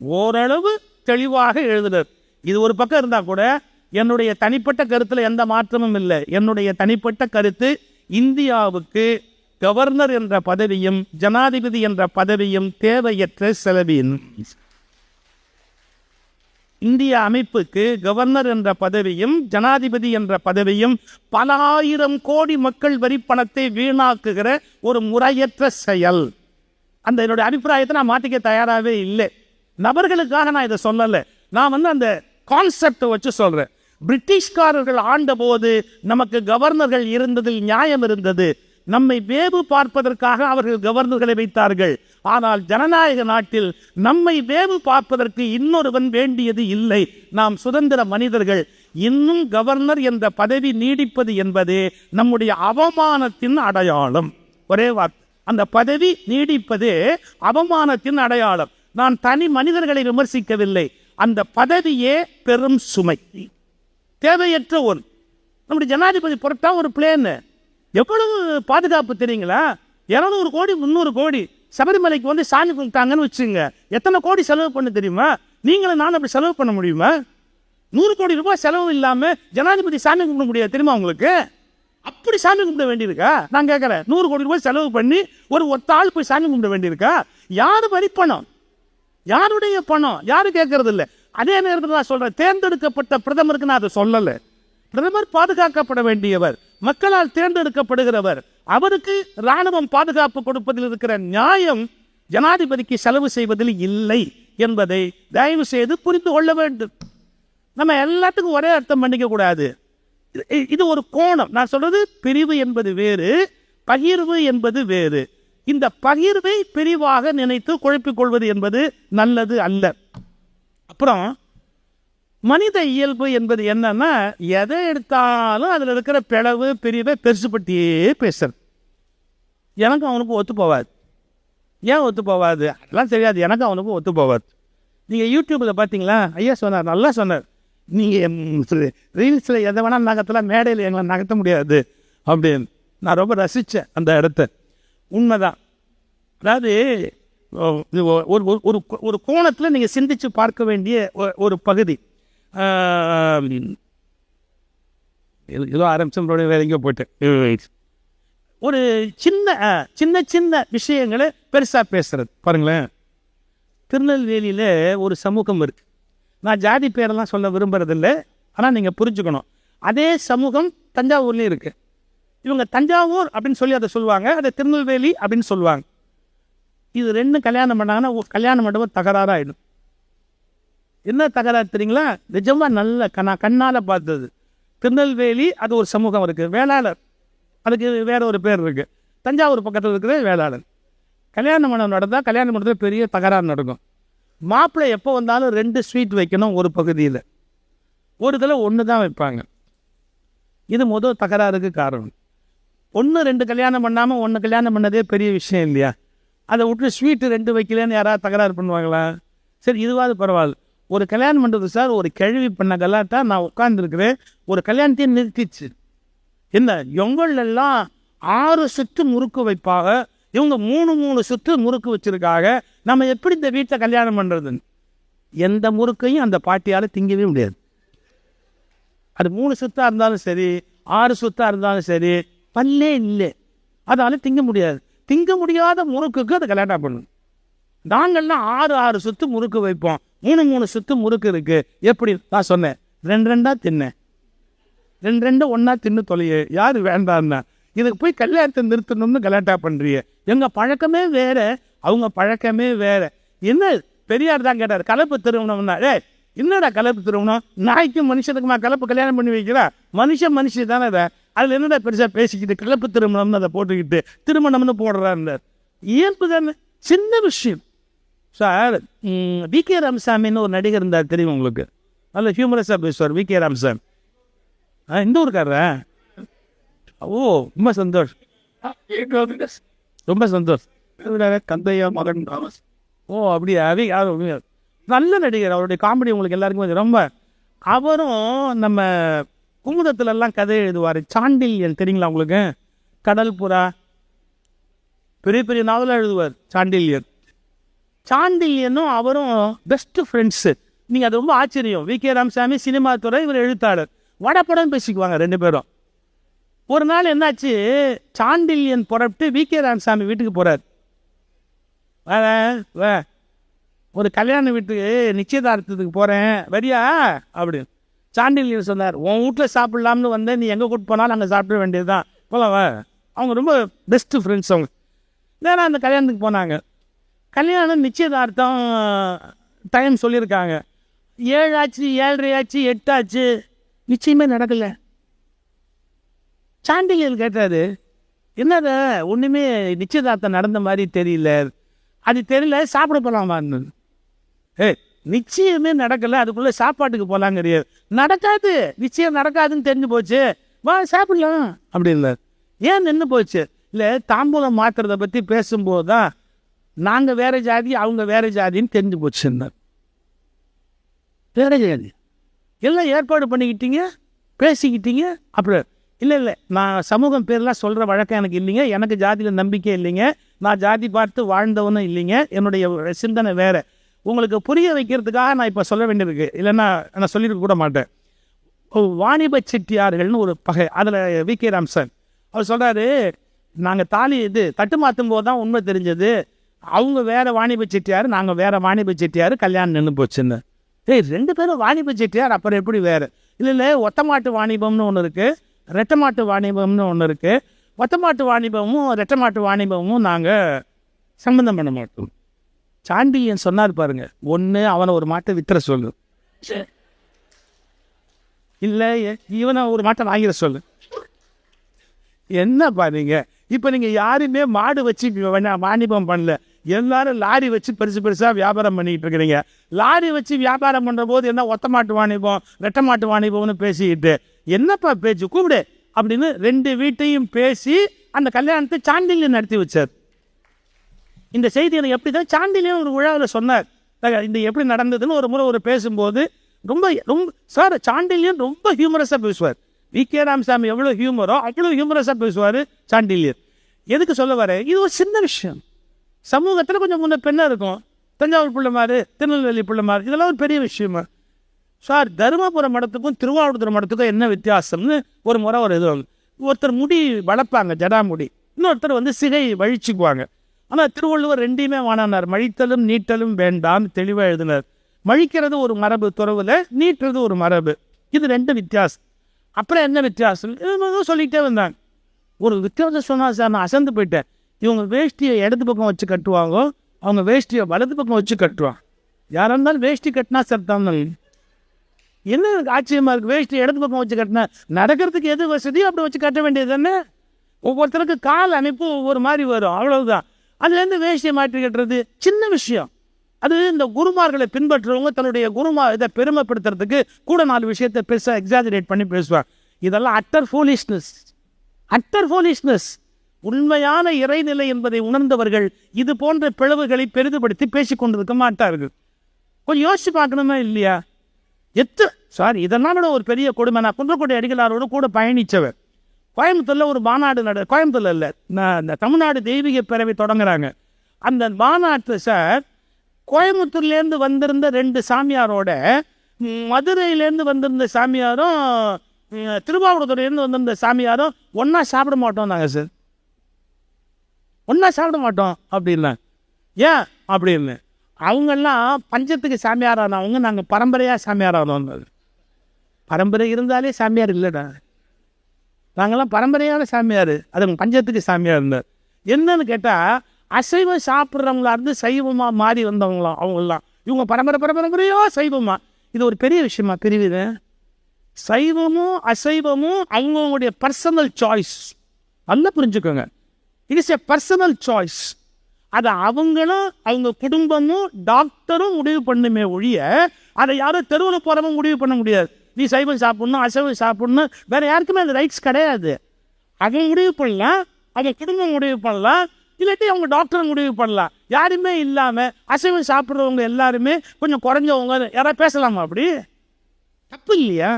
ஓரளவு தெளிவாக எழுதுனர். இது ஒரு பக்கம் இருந்தா கூட என்னுடைய தனிப்பட்ட கருத்துல எந்த மாற்றமும் இல்லை. என்னுடைய தனிப்பட்ட கருத்து, இந்தியாவுக்கு கவர்னர் என்ற பதவியும் ஜனாதிபதி என்ற பதவியும் தேவையற்ற செலவின். இந்திய அமைப்புக்கு கவர்னர் என்ற பதவியும் ஜனாதிபதி என்ற பதவியும் பல ஆயிரம் கோடி மக்கள் வரி பணத்தை வீணாக்குகிற ஒரு முறையற்ற செயல். அந்த என்னுடைய அபிப்பிராயத்தை நான் மாற்றிக்க தயாராகவே இல்லை. நபர்களுக்காக நான் இதை சொல்லலை, நான் அந்த கான்செப்டை வச்சு சொல்றேன். பிரிட்டிஷ்காரர்கள் ஆண்ட போது நமக்கு கவர்னர்கள் இருந்ததில் நியாயம் இருந்தது. நம்மை வேவு பார்ப்பதற்காக அவர்கள் கவர்னர்களை வைத்தார்கள். ஆனால் ஜனநாயக நாட்டில் நம்மை வேவு பார்ப்பதற்கு இன்னொருவன் வேண்டியது இல்லை. நாம் சுதந்திர மனிதர்கள். இன்னும் கவர்னர் என்ற பதவி நீடிப்பது என்பதே நம்முடைய அவமானத்தின் அடையாளம். ஒரே வார்த்தை, அந்த பதவி நீடிப்பதே அவமானத்தின் அடையாளம். நான் தனி மனிதர்களை விமர்சிக்கவில்லை, அந்த பதவியே பெரும் சுமை, தேவையற்ற ஒன்று. நம்முடைய ஜனாதிபதி பொறுத்தா ஒரு பிளேன் எவ்வளவு பாதுகாப்பு தெரியுங்களா? 200 கோடி 300 கோடி சபரிமலைக்கு சாமி கும்பிட்டாங்கன்னு வச்சுங்க, எத்தனை கோடி செலவு பண்ண தெரியுமா? நீங்களும் நானும் அப்படி செலவு பண்ண முடியுமா? 100 கோடி ரூபாய் செலவு இல்லாம ஜனாதிபதி சாமி கும்பிட முடியாது தெரியுமா உங்களுக்கு? அப்படி சாமி கும்பிட வேண்டியிருக்கா? நான் கேட்கறேன், 100 கோடி ரூபாய் செலவு பண்ணி ஒரு ஒத்த ஆள் போய் சாமி கும்பிட வேண்டியிருக்கா? யாரு வரி பணம், யாருடைய பணம், யாரும் கேட்கறது இல்லை. அதே நேரத்தில் நான் சொல்றேன், தேர்ந்தெடுக்கப்பட்ட பிரதமருக்கு நான் அதை சொல்லலை. பிரதமர் பாதுகாக்கப்பட வேண்டியவர், மக்களால் தேர்ந்தெடுக்கப்படுகிறவர். அவருக்கு ராணுவம் பாதுகாப்பு கொடுப்பதில் இருக்கிற நியாயம் ஜனாதிபதிக்கு செலவு செய்வதில் இல்லை என்பதை தயவு செய்து புரிந்து கொள்ள வேண்டும். நம்ம எல்லாத்துக்கும் ஒரே அர்த்தம் பண்ணிக்க கூடாது. இது ஒரு கோணம். நான் சொல்றது பிரிவு என்பது வேறு, பகிர்வு என்பது வேறு. இந்த பகிர்வை பிரிவாக நினைத்து குழப்பிக் கொள்வது என்பது நல்லது அல்ல. அப்புறம் மனித இயல்பு என்பது என்னன்னா, எதை எடுத்தாலும் அதில் இருக்கிற பிளவு பிரிவை பெருசுபட்டியே பேசுறது. எனக்கு அவனுக்கு ஒத்து போவாது. ஏன் ஒத்து போவாது? அதெல்லாம் தெரியாது. எனக்கு அவனுக்கும் ஒத்து போவாது. நீங்கள் யூடியூப்பில் பார்த்தீங்களா, ஐயா சொன்னார், நல்லா சொன்னார், நீங்கள் ரீல்ஸில் எதை வேணால் நகர்த்தலாம், மேடையில் எங்களை நகர்த்த முடியாது அப்படின்னு. நான் ரொம்ப ரசித்தேன் அந்த இடத்த. உண்மைதான். அதாவது ஒரு கோணத்தில் நீங்கள் சிந்திச்சு பார்க்க வேண்டிய ஒரு பகுதி. ஏதோ ஆரம்பிச்சோம், வேற எங்கேயோ போயிட்டேன். ஒரு சின்ன சின்ன விஷயங்களை பெருசாக பேசுறது பாருங்களேன். திருநெல்வேலியில் ஒரு சமூகம் இருக்கு. நான் ஜாதி பேரெல்லாம் சொல்ல விரும்புறதில்லை, ஆனால் நீங்கள் புரிஞ்சுக்கணும். அதே சமூகம் தஞ்சாவூர்லேயும் இருக்கு. இவங்க தஞ்சாவூர் அப்படின்னு சொல்லி அதை சொல்லுவாங்க, அதை திருநெல்வேலி அப்படின்னு சொல்லுவாங்க. இது ரெண்டும் கல்யாணம் பண்ணாங்கன்னா கல்யாண மண்டபம் தகராறாயிடும். என்ன தகராறு தெரியுங்களா? நிஜமாக நல்ல நான் கண்ணால் பார்த்தது. திருநெல்வேலி அது ஒரு சமூகம் இருக்குது, வேளாளர், அதுக்கு வேற ஒரு பேர் இருக்குது. தஞ்சாவூர் பக்கத்தில் இருக்கிற வேளாளர். கல்யாண மண்டபம் நடந்தால் கல்யாண மண்டபத்தில் பெரிய தகராறு நடக்கும். மாப்பிள்ளை எப்போ வந்தாலும் 2 ஸ்வீட் வைக்கணும் ஒரு பகுதியில், ஒரு இதில் 1 தான் வைப்பாங்க. இது முதல் தகராறுக்கு காரணம். 1 2 கல்யாணம் பண்ணாமல் 1 கல்யாணம் பண்ணதே பெரிய விஷயம் இல்லையா? அதை விட்டு ஸ்வீட்டு 2 வைக்கலன்னு யாராவது தகராறு பண்ணுவாங்களா? சரி, இதுவாது பரவாயில்ல. ஒரு கல்யாணம் பண்ணுறது சார், ஒரு கேள்வி பண்ண கலாட்டா நான் உட்காந்துருக்கிறேன், ஒரு கல்யாணத்தையும் நிறுத்திச்சு. என்ன, எங்களெல்லாம் 6 சுற்று முறுக்கு வைப்பாங்க, இவங்க 3 சுற்று முறுக்கு வச்சிருக்காங்க, நம்ம எப்படி இந்த வீட்டை கல்யாணம் பண்ணுறதுன்னு. எந்த முறுக்கையும் அந்த பாட்டியால் திங்கவே முடியாது. அது 3 சுத்தாக இருந்தாலும் சரி, 6 சுத்தாக இருந்தாலும் சரி, பல்லே இல்லை, அதனால திங்க முடியாது. திங்க முடியாத முறுக்குக்கு அதை கல்யாணம் பண்ணணும். நாங்கள்லாம் 6 சுற்று முறுக்கு வைப்போம், 3 சுற்று முறுக்கு இருக்கு. எப்படி? நான் சொன்னேன், 2 தின்னேன், 2 ஒன்றா தின்னு தொலைய, யார் வேண்டான்னா? இதுக்கு போய் கல்யாணத்தை நிறுத்தணும்னு கலாட்டா பண்ணுறிய. எங்கள் பழக்கமே வேற, அவங்க பழக்கமே வேற. என்ன பெரியார் தான் கேட்டார், கலப்பு திருமணம்னா? என்னடா கலப்பு திருமணம்? நாய்க்கும் மனுஷனுக்குமா கலப்பு கல்யாணம் பண்ணி வைக்கிறா? மனுஷி தானே அதை. அதில் என்னடா பெருசாக பேசிக்கிட்டு கலப்பு திருமணம்னு அதை போட்டுக்கிட்டு திருமணம்னு போடுறாருந்தார். இயல்பு தானே, சின்ன விஷயம். Sir VK. ராமசாமின்னு ஒரு நடிகர் இருந்தார், தெரியும் உங்களுக்கு? நல்ல ஹியூமரஸாக பேசுவார் வி.கே. ராமசாமி. இந்த ஊருக்காரரா? ஓ, ரொம்ப சந்தோஷம், ரொம்ப சந்தோஷம். கந்தையா மகன். ஓ அப்படியா? நல்ல நடிகர். அவருடைய காமெடி உங்களுக்கு எல்லாருக்குமே ரொம்ப. அவரும் நம்ம குமுதத்துலலாம் கதை எழுதுவார். சாண்டில்யன் தெரியுங்களா உங்களுக்கு? கடல் புறா, பெரிய பெரிய நாவலாக எழுதுவார் சாண்டில்யன். சாண்டில்யனும் அவரும் பெஸ்ட் ஃப்ரெண்ட்ஸு. நீங்கள் அது ரொம்ப ஆச்சரியம். வி.கே. ராமசாமி சினிமா துறை, இவர் எழுத்தாளர். வடப்படம் பேசிக்குவாங்க ரெண்டு பேரும். ஒரு நாள் என்னாச்சு, சாண்டில்யன் புறப்பட்டு வி.கே. ராமசாமி வீட்டுக்கு போகிறார். ஒரு கல்யாண வீட்டுக்கு நிச்சயதார்த்தத்துக்கு போகிறேன், வரியா அப்படின்னு. சாண்டில்யன் சொன்னார், உன் வீட்டில் சாப்பிட்லாம்னு வந்தேன், நீ எங்கே கூப்பிட்டு போனாலும் அங்கே சாப்பிட வேண்டியது தான், போகலாம். அவங்க ரொம்ப பெஸ்ட்டு ஃப்ரெண்ட்ஸ். அவங்க நேராக அந்த கல்யாணத்துக்கு போனாங்க. கல்யாணம் நிச்சயதார்த்தம் டைம் சொல்லியிருக்காங்க. 7 ஆச்சு, 7:30 ஆச்சு, 8 ஆச்சு, நிச்சயமே நடக்கலை. சாண்டில்யன் கேட்டார், என்னது ஒன்றுமே நிச்சயதார்த்தம் நடந்த மாதிரி தெரியல, அது தெரியல, சாப்பிட போகலாமான்னு. நிச்சயமே நடக்கலை, அதுக்குள்ளே சாப்பாட்டுக்கு போகலாம் கிடையாது. நடக்காது, நிச்சயம் நடக்காதுன்னு தெரிஞ்சு போச்சு, வா சாப்பிடலாம் அப்படின்னார். ஏன் நின்று போச்சு? இல்லை, தாம்பூலம் மாற்றுறதை பற்றி பேசும்போது தான் நாங்கள் வேறு ஜாதி அவங்க வேறு ஜாதின்னு தெரிஞ்சு போச்சுன்னார். வேறு ஜாதி எல்லாம் ஏற்பாடு பண்ணிக்கிட்டீங்க, பேசிக்கிட்டீங்க. அப்புறம் இல்லை நான் சமூகம் பேர்லாம் சொல்கிற வழக்கம் எனக்கு இல்லைங்க, எனக்கு ஜாதியில் நம்பிக்கை இல்லைங்க, நான் ஜாதி பார்த்து வாழ்ந்தவனும் இல்லைங்க, என்னுடைய சிந்தனை வேறு. உங்களுக்கு புரிய வைக்கிறதுக்காக நான் இப்போ சொல்ல வேண்டியிருக்கு, இல்லைன்னா நான் சொல்லியிருக்க கூட மாட்டேன். வாணிப செட்டியார்கள்னு ஒரு பகை, அதில் வி.கே. ராமசாமி அவர் சொல்கிறாரு, நாங்கள் தாலி தட்டு மாற்றும் போது தான் உண்மை தெரிஞ்சது, அவங்க வேறு வாணிப செட்டியார், நாங்கள் வேறு வாணிப செட்டியார், கல்யாணம் நின்று போச்சுன்னு. ரெண்டு பேரும் வாணிப செட்டியார், அப்புறம் எப்படி வேறு? இல்லை ஒத்த மாட்டு வாணிபம்னு ஒன்று இருக்குது, ரெட்டை மாட்டு வாணிபம்னு ஒன்று இருக்குது. ஒத்த மாட்டு வாணிபமும் ரெட்டை மாட்டு வாணிபமும் நாங்கள் சம்பந்தம் பண்ண மாட்டோம். சாண்டியன் சொன்னார் பாருங்க, ஒன்று அவனை ஒரு மாட்டை வித்துற சொல்லு, இல்லை இவனை ஒரு மாட்டை வாங்கிற சொல்லு. என்ன பாருங்க, இப்போ நீங்கள் யாருமே மாடு வச்சு வாணிபம் பண்ணல, எல்லாரும் லாரி வச்சு பெருசு பெருசாக வியாபாரம் பண்ணிக்கிட்டு இருக்கிறீங்க. லாரி வச்சு வியாபாரம் பண்ணுற போது என்ன ஒத்த மாட்டு வாணிபம் ரெட்டை மாட்டு வாணிபம்னு பேசிக்கிட்டு என்னப்பா பேச்சு, கூப்பிடு அப்படின்னு 2 வீட்டையும் பேசி அந்த கல்யாணத்தை சாண்டில்யன் நடத்தி வச்சார். இந்த செய்தி எனக்கு எப்படி தான் சாண்டில்யன் ஒரு விழாவில் சொன்னார். இந்த எப்படி நடந்ததுன்னு ஒரு முறை ஒரு பேசும்போது ரொம்ப ரொம்ப சார் சாண்டில்யன் ரொம்ப ஹியூமரஸாக பேசுவார். வி.கே. ராமசாமி எவ்வளோ ஹியூமரோ அவ்வளோ ஹியூமரஸாக பேசுவார் சாண்டில்யன். எதுக்கு சொல்ல வர, இது ஒரு சின்ன விஷயம். சமூகத்தில் கொஞ்சம் முன்ன பெண்ணாக இருக்கும், தஞ்சாவூர் பிள்ளைமாரு, திருநெல்வேலி பிள்ளைமாரு, இதெல்லாம் ஒரு பெரிய விஷயமா. சார் தருமபுரம் மடத்துக்கும் திருவாவூர் மடத்துக்கும் என்ன வித்தியாசம்னு ஒரு முறை ஒரு இது, ஒருத்தர் முடி வளர்ப்பாங்க ஜடாமுடி, இன்னொருத்தர் சிகை வழிச்சுக்குவாங்க. ஆனால் திருவள்ளுவர் ரெண்டையுமே வானானார், மழித்தலும் நீட்டலும் வேண்டாம் தெளிவாக எழுதினார். மழிக்கிறது ஒரு மரபு துறவில், நீட்டுறது ஒரு மரபு, இது 2 வித்தியாசம். அப்புறம் என்ன வித்தியாசம் சொல்லிகிட்டே வந்தாங்க. ஒரு வித்தியாசம் சொன்னால் சார் நான் அசந்து போயிட்டேன். இவங்க வேஷ்டியை இடது பக்கம் வச்சு கட்டுவாங்க, அவங்க வேஷ்டியை வலது பக்கம் வச்சு கட்டுவாங்க. யாராக இருந்தாலும் வேஷ்டி கட்டினா சர்தான். என்ன ஆச்சரியமாக இருக்குது, வேஷ்டி இடது பக்கம் வச்சு கட்டினா நடக்கிறதுக்கு எது வசதியோ அப்படி வச்சு கட்ட வேண்டியது தானே. ஒவ்வொருத்தருக்கு கால் அமைப்பு ஒவ்வொரு மாதிரி வரும், அவ்வளவுதான். அதுலேருந்து வேஷ்டியை மாற்றி கட்டுறது சின்ன விஷயம். அது இந்த குருமார்களை பின்பற்றுறவங்க தன்னுடைய இதை பெருமைப்படுத்துறதுக்கு கூட 4 விஷயத்தை பெருசாக எக்ஸாஜரேட் பண்ணி பேசுவாங்க. இதெல்லாம் அட்டர் ஃபூலிஷ்னஸ். உண்மையான இறைநிலை என்பதை உணர்ந்தவர்கள் இது போன்ற பிளவுகளை பெரிதுபடுத்தி பேசிக்கொண்டிருக்க மாட்டார்கள். கொஞ்சம் யோசிச்சு பார்க்கணுமா இல்லையா? இதனால ஒரு பெரிய கொடுமை. நான் குன்றக்குடி அடிகளாரோடு கூட பயணித்தவர். கோயம்புத்தூரில் ஒரு மாநாடு கோயம்புத்தூர்ல இல்லை, இந்த தமிழ்நாடு தெய்வீக பேரவை தொடங்குறாங்க. அந்த மாநாட்டில் சார் கோயம்புத்தூர்லேருந்து வந்திருந்த 2 சாமியாரோட மதுரையிலேருந்து வந்திருந்த சாமியாரும் திருவாவூர்லேருந்து வந்திருந்த சாமியாரும் ஒன்றா சாப்பிட மாட்டோம் நாங்கள் சார், ஒன்றா சாப்பிட மாட்டோம் அப்படின்னா. ஏன் அப்படின்னு, அவங்கெல்லாம் பஞ்சத்துக்கு சாமியாரானவங்க, நாங்கள் பரம்பரையாக சாமியாரானவங்க. பரம்பரை இருந்தாலே சாமியார் இல்லைடா, நாங்கள்லாம் பரம்பரையான சாமியார், அது பஞ்சத்துக்கு சாமியார் இருந்தார். என்னன்னு கேட்டால் அசைவம் சாப்பிட்றவங்களா இருந்து சைவமாக மாறி வந்தவங்களாம் அவங்களாம். இவங்க பரம்பரையோ சைவமா, இது ஒரு பெரிய விஷயமா பிரிவுது. சைவமும் அசைவமும் அவங்களுடைய பர்சனல் சாய்ஸ். நல்லா புரிஞ்சுக்கோங்க, it is a personal choice. அதை அவங்களும் அவங்க குடும்பமும் டாக்டரும் முடிவு பண்ணுமே ஒழிய அதை யாரும் தெருவில் போகிறவங்க முடிவு பண்ண முடியாது. நீ சைவம் சாப்பிட்ணும் அசைவம் சாப்பிட்ணும் வேற யாருக்குமே அந்த ரைட்ஸ் கிடையாது. அதை முடிவு பண்ணலாம், அதை குடும்பம் முடிவு பண்ணலாம், இல்லாட்டி அவங்க டாக்டர் முடிவு பண்ணலாம். யாருமே இல்லாமல் அசைவம் சாப்பிட்றவங்க எல்லாருமே கொஞ்சம் குறைஞ்சவங்க யாராவது பேசலாமா? அப்படி தப்பு இல்லையா?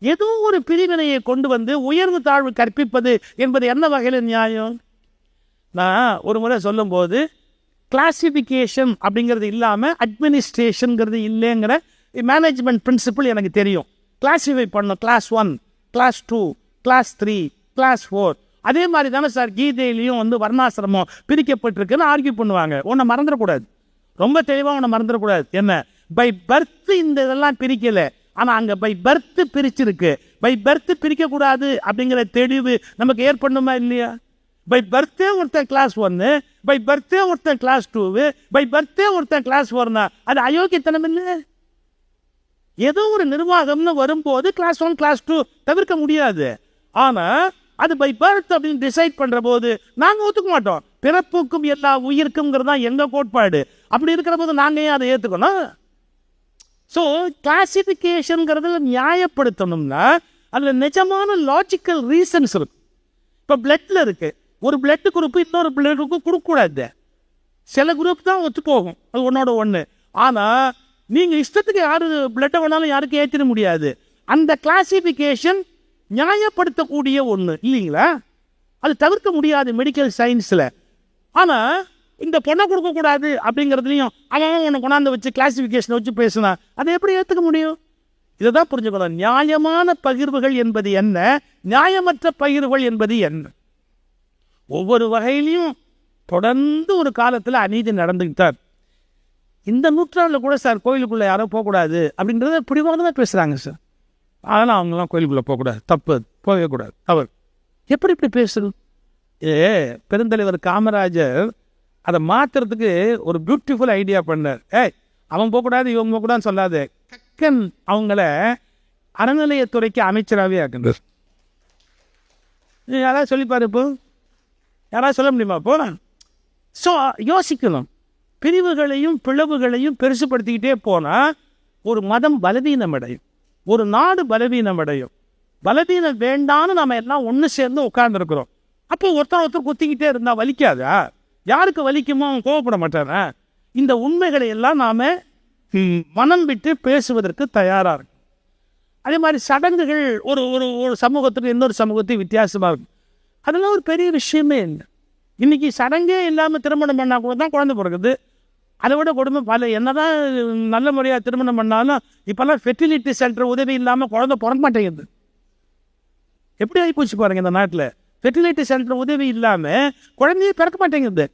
ஏதோ ஒரு பிரிவினையை கொண்டு வந்து உயர்வு தாழ்வு கற்பிப்பது என்பது என்ன வகையில் நியாயம்? நான் ஒரு முறை சொல்லும்போது கிளாசிஃபிகேஷன் அப்படிங்கிறது இல்லாமல் அட்மினிஸ்ட்ரேஷனுங்கிறது இல்லைங்கிற மேனேஜ்மெண்ட் பிரின்சிபிள் எனக்கு தெரியும். கிளாஸிஃபை பண்ணணும், கிளாஸ் 1, கிளாஸ் 2, கிளாஸ் 3, கிளாஸ் 4. அதே மாதிரி தானே சார் கீதையிலையும் வந்து வர்ணாசிரமம் பிரிக்கப்பட்டிருக்குன்னு ஆர்கியூ பண்ணுவாங்க. உன்னை மறந்துடக்கூடாது, ரொம்ப தெளிவாக உன்னை மறந்துடக்கூடாது. என்ன பை பர்த் இந்த இதெல்லாம் பிரிக்கலை, ஆனால் அங்கே பை பர்த் பிரிச்சிருக்கு. பை பர்த் பிரிக்கக்கூடாது அப்படிங்கிற தெளிவு நமக்கு ஏற்படணுமா இல்லையா? பை பர்த்தே ஒருத்தன் கிளாஸ் 1, பை பர்த்தே ஒருத்தன் கிளாஸ் 2, பை பர்த்தே ஒருத்தன் கிளாஸ் 4னா அது அயோக்கியத்தனம் இல்லை? ஏதோ ஒரு நிர்வாகம்னு வரும்போது கிளாஸ் 1 கிளாஸ் 2 தவிர்க்க முடியாது. ஆனால் அது பை பர்த் அப்படின்னு டிசைட் பண்ணுற போது நாங்கள் ஒத்துக்க மாட்டோம். பிறப்புக்கும் எல்லா உயிருக்குங்கிறது தான் எங்கள் கோட்பாடு. அப்படி இருக்கிற போது நாங்கள் ஏன் அதை ஏற்றுக்கணும்? ஸோ கிளாசிஃபிகேஷனுங்கிறது நியாயப்படுத்தணும்னா அதில் நிஜமான லாஜிக்கல் ரீசன்ஸ் இருக்கு. இப்போ பிளட்டில் இருக்குது, ஒரு பிளட் குரூப்பு இன்னொரு பிளட் குரூப்பு கொடுக்கக்கூடாது. சில குரூப் தான் ஒத்து போகும், அது ஒன்றோட ஒன்று. ஆனால் நீங்கள் இஷ்டத்துக்கு யார் பிளட்டை வேணாலும் யாருக்கும் ஏற்றிட முடியாது. அந்த கிளாசிஃபிகேஷன் நியாயப்படுத்தக்கூடிய ஒன்று இல்லைங்களா? அது தவிர்க்க முடியாது மெடிக்கல் சயின்ஸில். ஆனால் இந்த பொண்ணை கொடுக்கக்கூடாது அப்படிங்கிறதுலையும் அவன் ஒன்று கொண்டாந்து வச்சு கிளாசிஃபிகேஷனை வச்சு பேசினா அதை எப்படி ஏற்றுக்க முடியும்? இதை தான் புரிஞ்சுக்கணும். நியாயமான பகிர்வுகள் என்பது என்ன, நியாயமற்ற பகிர்வுகள் என்பது என்ன? ஒவ்வொரு வகையிலையும் தொடர்ந்து ஒரு காலத்தில் அநீதி நடந்துக்கிட்டார். இந்த நூற்றாண்டில் கூட சார் கோயிலுக்குள்ளே யாரோ போகக்கூடாது அப்படின்றத பிடிவாக தான் பேசுகிறாங்க சார். அதெல்லாம் அவங்களாம் கோயிலுக்குள்ளே போகக்கூடாது, தப்பு, போகவே கூடாது. அவர் எப்படி இப்படி பேசுறது? பெருந்தலைவர் காமராஜர் அதை மாற்றுறதுக்கு ஒரு பியூட்டிஃபுல் ஐடியா பண்ணார். அவன் போகக்கூடாது இவன் போகக்கூடாதுன்னு சொல்லாது, கக்கன் அவங்கள அறநிலையத்துறைக்கு அமைச்சராகவே ஆக்குறார். யாராவது சொல்லிப்பாரு, இப்போ யாராவது சொல்ல முடியுமா? இப்போ ஸோ யோசிக்கணும். பிரிவுகளையும் பிளவுகளையும் பெருசுப்படுத்திக்கிட்டே போனால் ஒரு மதம் பலவீனம் அடையும், ஒரு நாடு பலவீனம் அடையும். பலவீனம் வேண்டான்னு நம்ம எல்லாம் ஒன்று சேர்ந்து உட்கார்ந்துருக்குறோம். அப்போ ஒருத்தர் குத்திக்கிட்டே இருந்தால் வலிக்காதா? யாருக்கு வலிக்குமோ அவன் கோவப்பட மாட்டானா? இந்த உண்மைகளை எல்லாம் நாம் மனம் விட்டு பேசுவதற்கு தயாராக இருக்கும். அதே மாதிரி சடங்குகள் ஒரு ஒரு ஒரு சமூகத்துக்கு இன்னொரு சமூகத்துக்கு வித்தியாசமாக இருக்கும். அதெல்லாம் ஒரு பெரிய விஷயமே இல்லை. இன்றைக்கி சடங்கே இல்லாமல் திருமணம் பண்ணால் கூட தான் குழந்தை பிறகுது. அதை விட கொடுமை பல. என்னதான் நல்ல முறையாக திருமணம் பண்ணாலும் இப்போல்லாம் ஃபெர்டிலிட்டி சென்டர் உதவி இல்லாமல் குழந்தை பிறக்க மாட்டேங்குது. எப்படி ஆகி போச்சு பாருங்கள் இந்த நாட்டில். ஃபெர்டிலிட்டி சென்டர் உதவி இல்லாமல் குழந்தையே பிறக்க மாட்டேங்குது.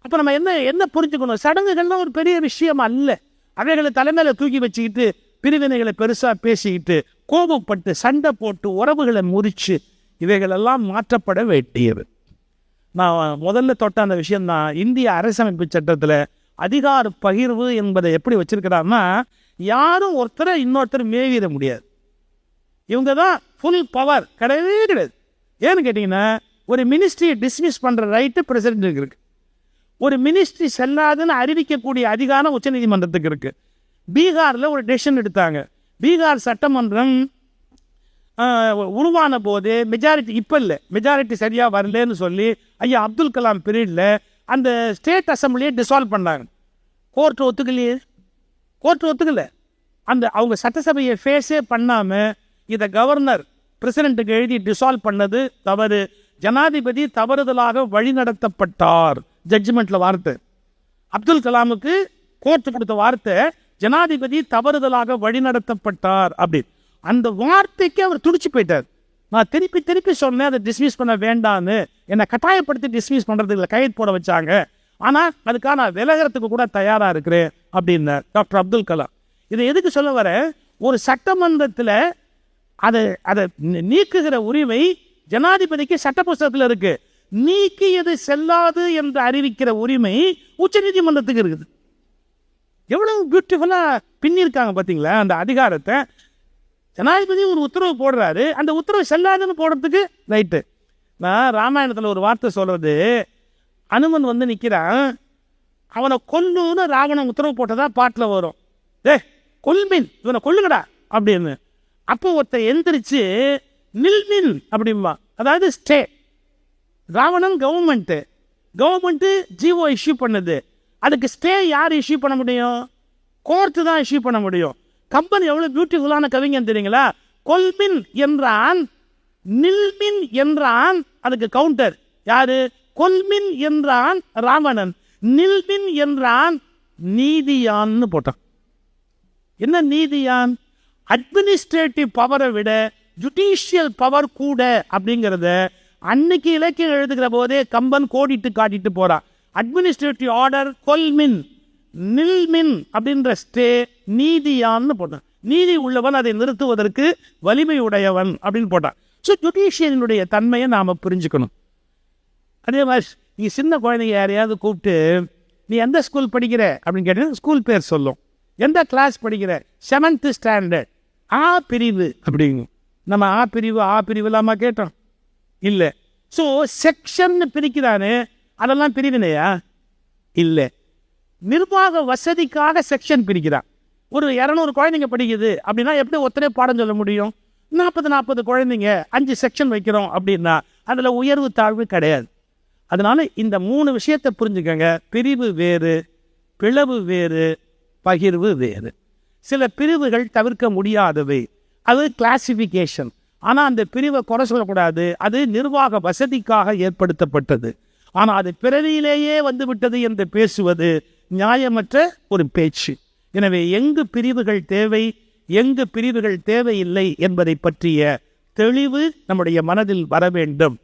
அப்போ நம்ம என்ன புரிஞ்சுக்கணும்? சடங்குகள்லாம் ஒரு பெரிய விஷயம் அல்ல. அவைகளை தலைமையில் தூக்கி வச்சுக்கிட்டு பிரிவினைகளை பெருசாக பேசிக்கிட்டு கோபப்பட்டு சண்டை போட்டு உறவுகளை முறித்து இவைகளெல்லாம் மாற்றப்பட வேண்டியது. நான் முதல்ல தொட்ட அந்த விஷயந்தான். இந்திய அரசமைப்பு சட்டத்தில் அதிகார பகிர்வு என்பதை எப்படி வச்சிருக்கிறாங்கன்னா, யாரும் ஒருத்தரை இன்னொருத்தர் மேவிட முடியாது. இவங்க தான் ஃபுல் பவர், கிடையவே கிடையாது. ஏன்னு கேட்டிங்கன்னா, ஒரு மினிஸ்ட்ரியை டிஸ்மிஸ் பண்ணுற ரைட்டு பிரசிடென்ட்டுக்கு இருக்குது. ஒரு மினிஸ்ட்ரி செல்லாதுன்னு அறிவிக்கக்கூடிய அதிகாரம் உச்சநீதிமன்றத்துக்கு இருக்குது. பீகாரில் ஒரு டெசிஷன் எடுத்தாங்க. பீகார் சட்டமன்றம் உருவான போது மெஜாரிட்டி இப்போ இல்லை, மெஜாரிட்டி சரியாக வரலன்னு சொல்லி ஐயா அப்துல் கலாம் பீரியடில் அந்த ஸ்டேட் அசம்பிளியை டிசால்வ் பண்ணாங்க. கோர்ட்டு ஒத்துக்கலை. அந்த அவங்க சட்டசபையை ஃபேஸே பண்ணாமல் இதை கவர்னர் பிரசிடென்ட்டுக்கு எழுதி டிசால்வ் பண்ணது தவறு. ஜனாதிபதி தவறுதலாக வழிநடத்தப்பட்டார். ஜட்ஜ்மெண்ட்டில் வார்த்தை அப்துல் கலாமுக்கு கோர்ட்டு கொடுத்த வார்த்தை, ஜனாதிபதி தவறுதலாக வழிநடத்தப்பட்டார் அப்படின்னு. அந்த வார்த்தைக்கு அவர் துடிச்சு போயிட்டார். நான் திருப்பி சொன்னேன் அதை டிஸ்மிஸ் பண்ண வேண்டான்னு. என்னை கட்டாயப்படுத்தி டிஸ்மிஸ் பண்ணுறதுக்கு கையெழுத்து போட வச்சாங்க. ஆனால் அதுக்காக நான் விலகிறதுக்கு கூட தயாராக இருக்கிறேன் அப்படின்னார் டாக்டர் அப்துல் கலாம். இதை எதுக்கு சொல்ல வர, ஒரு சட்டமன்றத்தில் அதை நீக்குகிற உரிமை ஜனாதிபதிக்கு சட்ட புஸ்தகத்தில் இருக்கு. நீக்கியது செல்லாது என்று அறிவிக்கிற உரிமை உச்ச நீதிமன்றத்துக்கு இருக்குது. எவ்வளவு பியூட்டிஃபுல்லாக பின்னிருக்காங்க பார்த்தீங்களா அந்த அதிகாரத்தை. ஜனாதிபதி ஒரு உத்தரவு போடுறாரு, அந்த உத்தரவு செல்லாதுன்னு போடுறதுக்கு ரைட்டு. நான் ராமாயணத்தில் ஒரு வார்த்தை சொல்கிறது, அனுமன் வந்து நிற்கிறான், அவனை கொல்லுன்னு ராவணன் உத்தரவு போட்டதா பாட்டில் வரும். கொல்மின், இவனை கொல்லுங்கடா அப்படின்னு. அப்போ ஒருத்தர் எந்திரிச்சு நில்மின் அப்படிம்பா, அதாவது stay. Ravanan government GO issue பண்ணுது, அதுக்கு ஸ்டே யார் இஷ்யூ பண்ண முடியும்? கோர்ட்டு தான் இஷ்யூ பண்ண முடியும். கம்பன் எவ்வளோ பியூட்டிஃபுல்லான கவிஞன் தெரியுங்களா? கொல்மின் என்றான், நில்மின் என்றான், அதுக்கு கவுண்டர் யாரு? கொல்மின் என்றான் ராவணன், நில்மின் என்றான் நீதியான்னு போட்டான். என்ன நீதியான்? அட்மினிஸ்ட்ரேட்டிவ் பவரை விட ஜுடிஷியல் பவர் கூட அப்படிங்கிறத அன்னைக்கு இலக்கியம் எழுதுகிற போதே கம்பன் கோடிட்டு காட்டிட்டு போறான். அட்மினிஸ்ட்ரேட்டிவ் ஆர்டர் கொல்மின், நில்மின் அப்படின்ற ஸ்டே நீதியான்னு போட்டான். நீதி உள்ளவன், அதை நிறுத்துவதற்கு வலிமை உடையவன் அப்படின்னு போட்டான். ஸோ ஜுடிஷியலினுடைய தன்மையை நாம் புரிஞ்சுக்கணும். அதே மாதிரி நீ சின்ன குழந்தைங்க யாரையாவது கூப்பிட்டு நீ எந்த ஸ்கூல் படிக்கிற அப்படின்னு கேட்டீங்கன்னா ஸ்கூல் பேர் சொல்லும். எந்த கிளாஸ் படிக்கிற? 7th ஸ்டாண்டர்ட், ஆ பிரிவு அப்படிங்க. நம்ம ஆ பிரிவு இல்லாமல் கேட்டோம் இல்லை. ஸோ செக்ஷன் பிரிக்கிறானே, அதெல்லாம் பிரிவினையா? இல்லை. நிர்வாக வசதிக்காக செக்ஷன் பிரிக்கிறான். ஒரு 200 குழந்தைங்க படிக்குது அப்படின்னா எப்படி ஒருத்தரே பாடம் சொல்ல முடியும்? 40 குழந்தைங்க 5 செக்ஷன் வைக்கிறோம் அப்படின்னா அதில் உயர்வு தாழ்வு கிடையாது. அதனால இந்த 3 விஷயத்தை புரிஞ்சுக்கங்க. பிரிவு வேறு, பிளவு வேறு, பகிர்வு வேறு. சில பிரிவுகள் தவிர்க்க முடியாதவை, அது கிளாசிஃபிகேஷன். ஆனால் அந்த பிரிவை குறை சொல்லக்கூடாது, அது நிர்வாக வசதிக்காக ஏற்படுத்தப்பட்டது. ஆனால் அது பிறவியிலேயே வந்துவிட்டது என்று பேசுவது நியாயமற்ற ஒரு பேச்சு. எனவே எங்கு பிரிவுகள் தேவை, எங்கு பிரிவுகள் தேவையில்லை என்பதை பற்றிய தெளிவு நம்முடைய மனதில் வர வேண்டும்.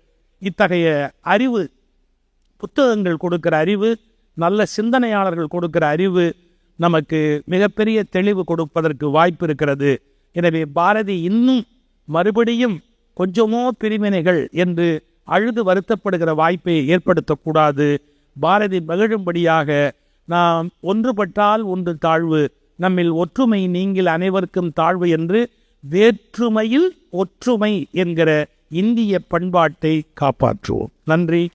இத்தகைய அறிவு, புத்தகங்கள் கொடுக்கிற அறிவு, நல்ல சிந்தனையாளர்கள் கொடுக்கிற அறிவு நமக்கு மிகப்பெரிய தெளிவு கொடுப்பதற்கு வாய்ப்பு இருக்கிறது. எனவே பாரதி இன்னும் மறுபடியும் கொஞ்சமோ பிரிவினைகள் என்று அழுது வருத்தப்படுகிற வாய்ப்பை ஏற்படுத்தக்கூடாது. பாரதி மகிழும்படியாக நாம் ஒன்றுபட்டால் ஒன்று தாழ்வு, நம்மில் ஒற்றுமை நீங்கில் அனைவருக்கும் தாழ்வு என்று வேற்றுமையில் ஒற்றுமை என்கிற இந்திய பண்பாட்டை காப்பாற்றுவோம். நன்றி.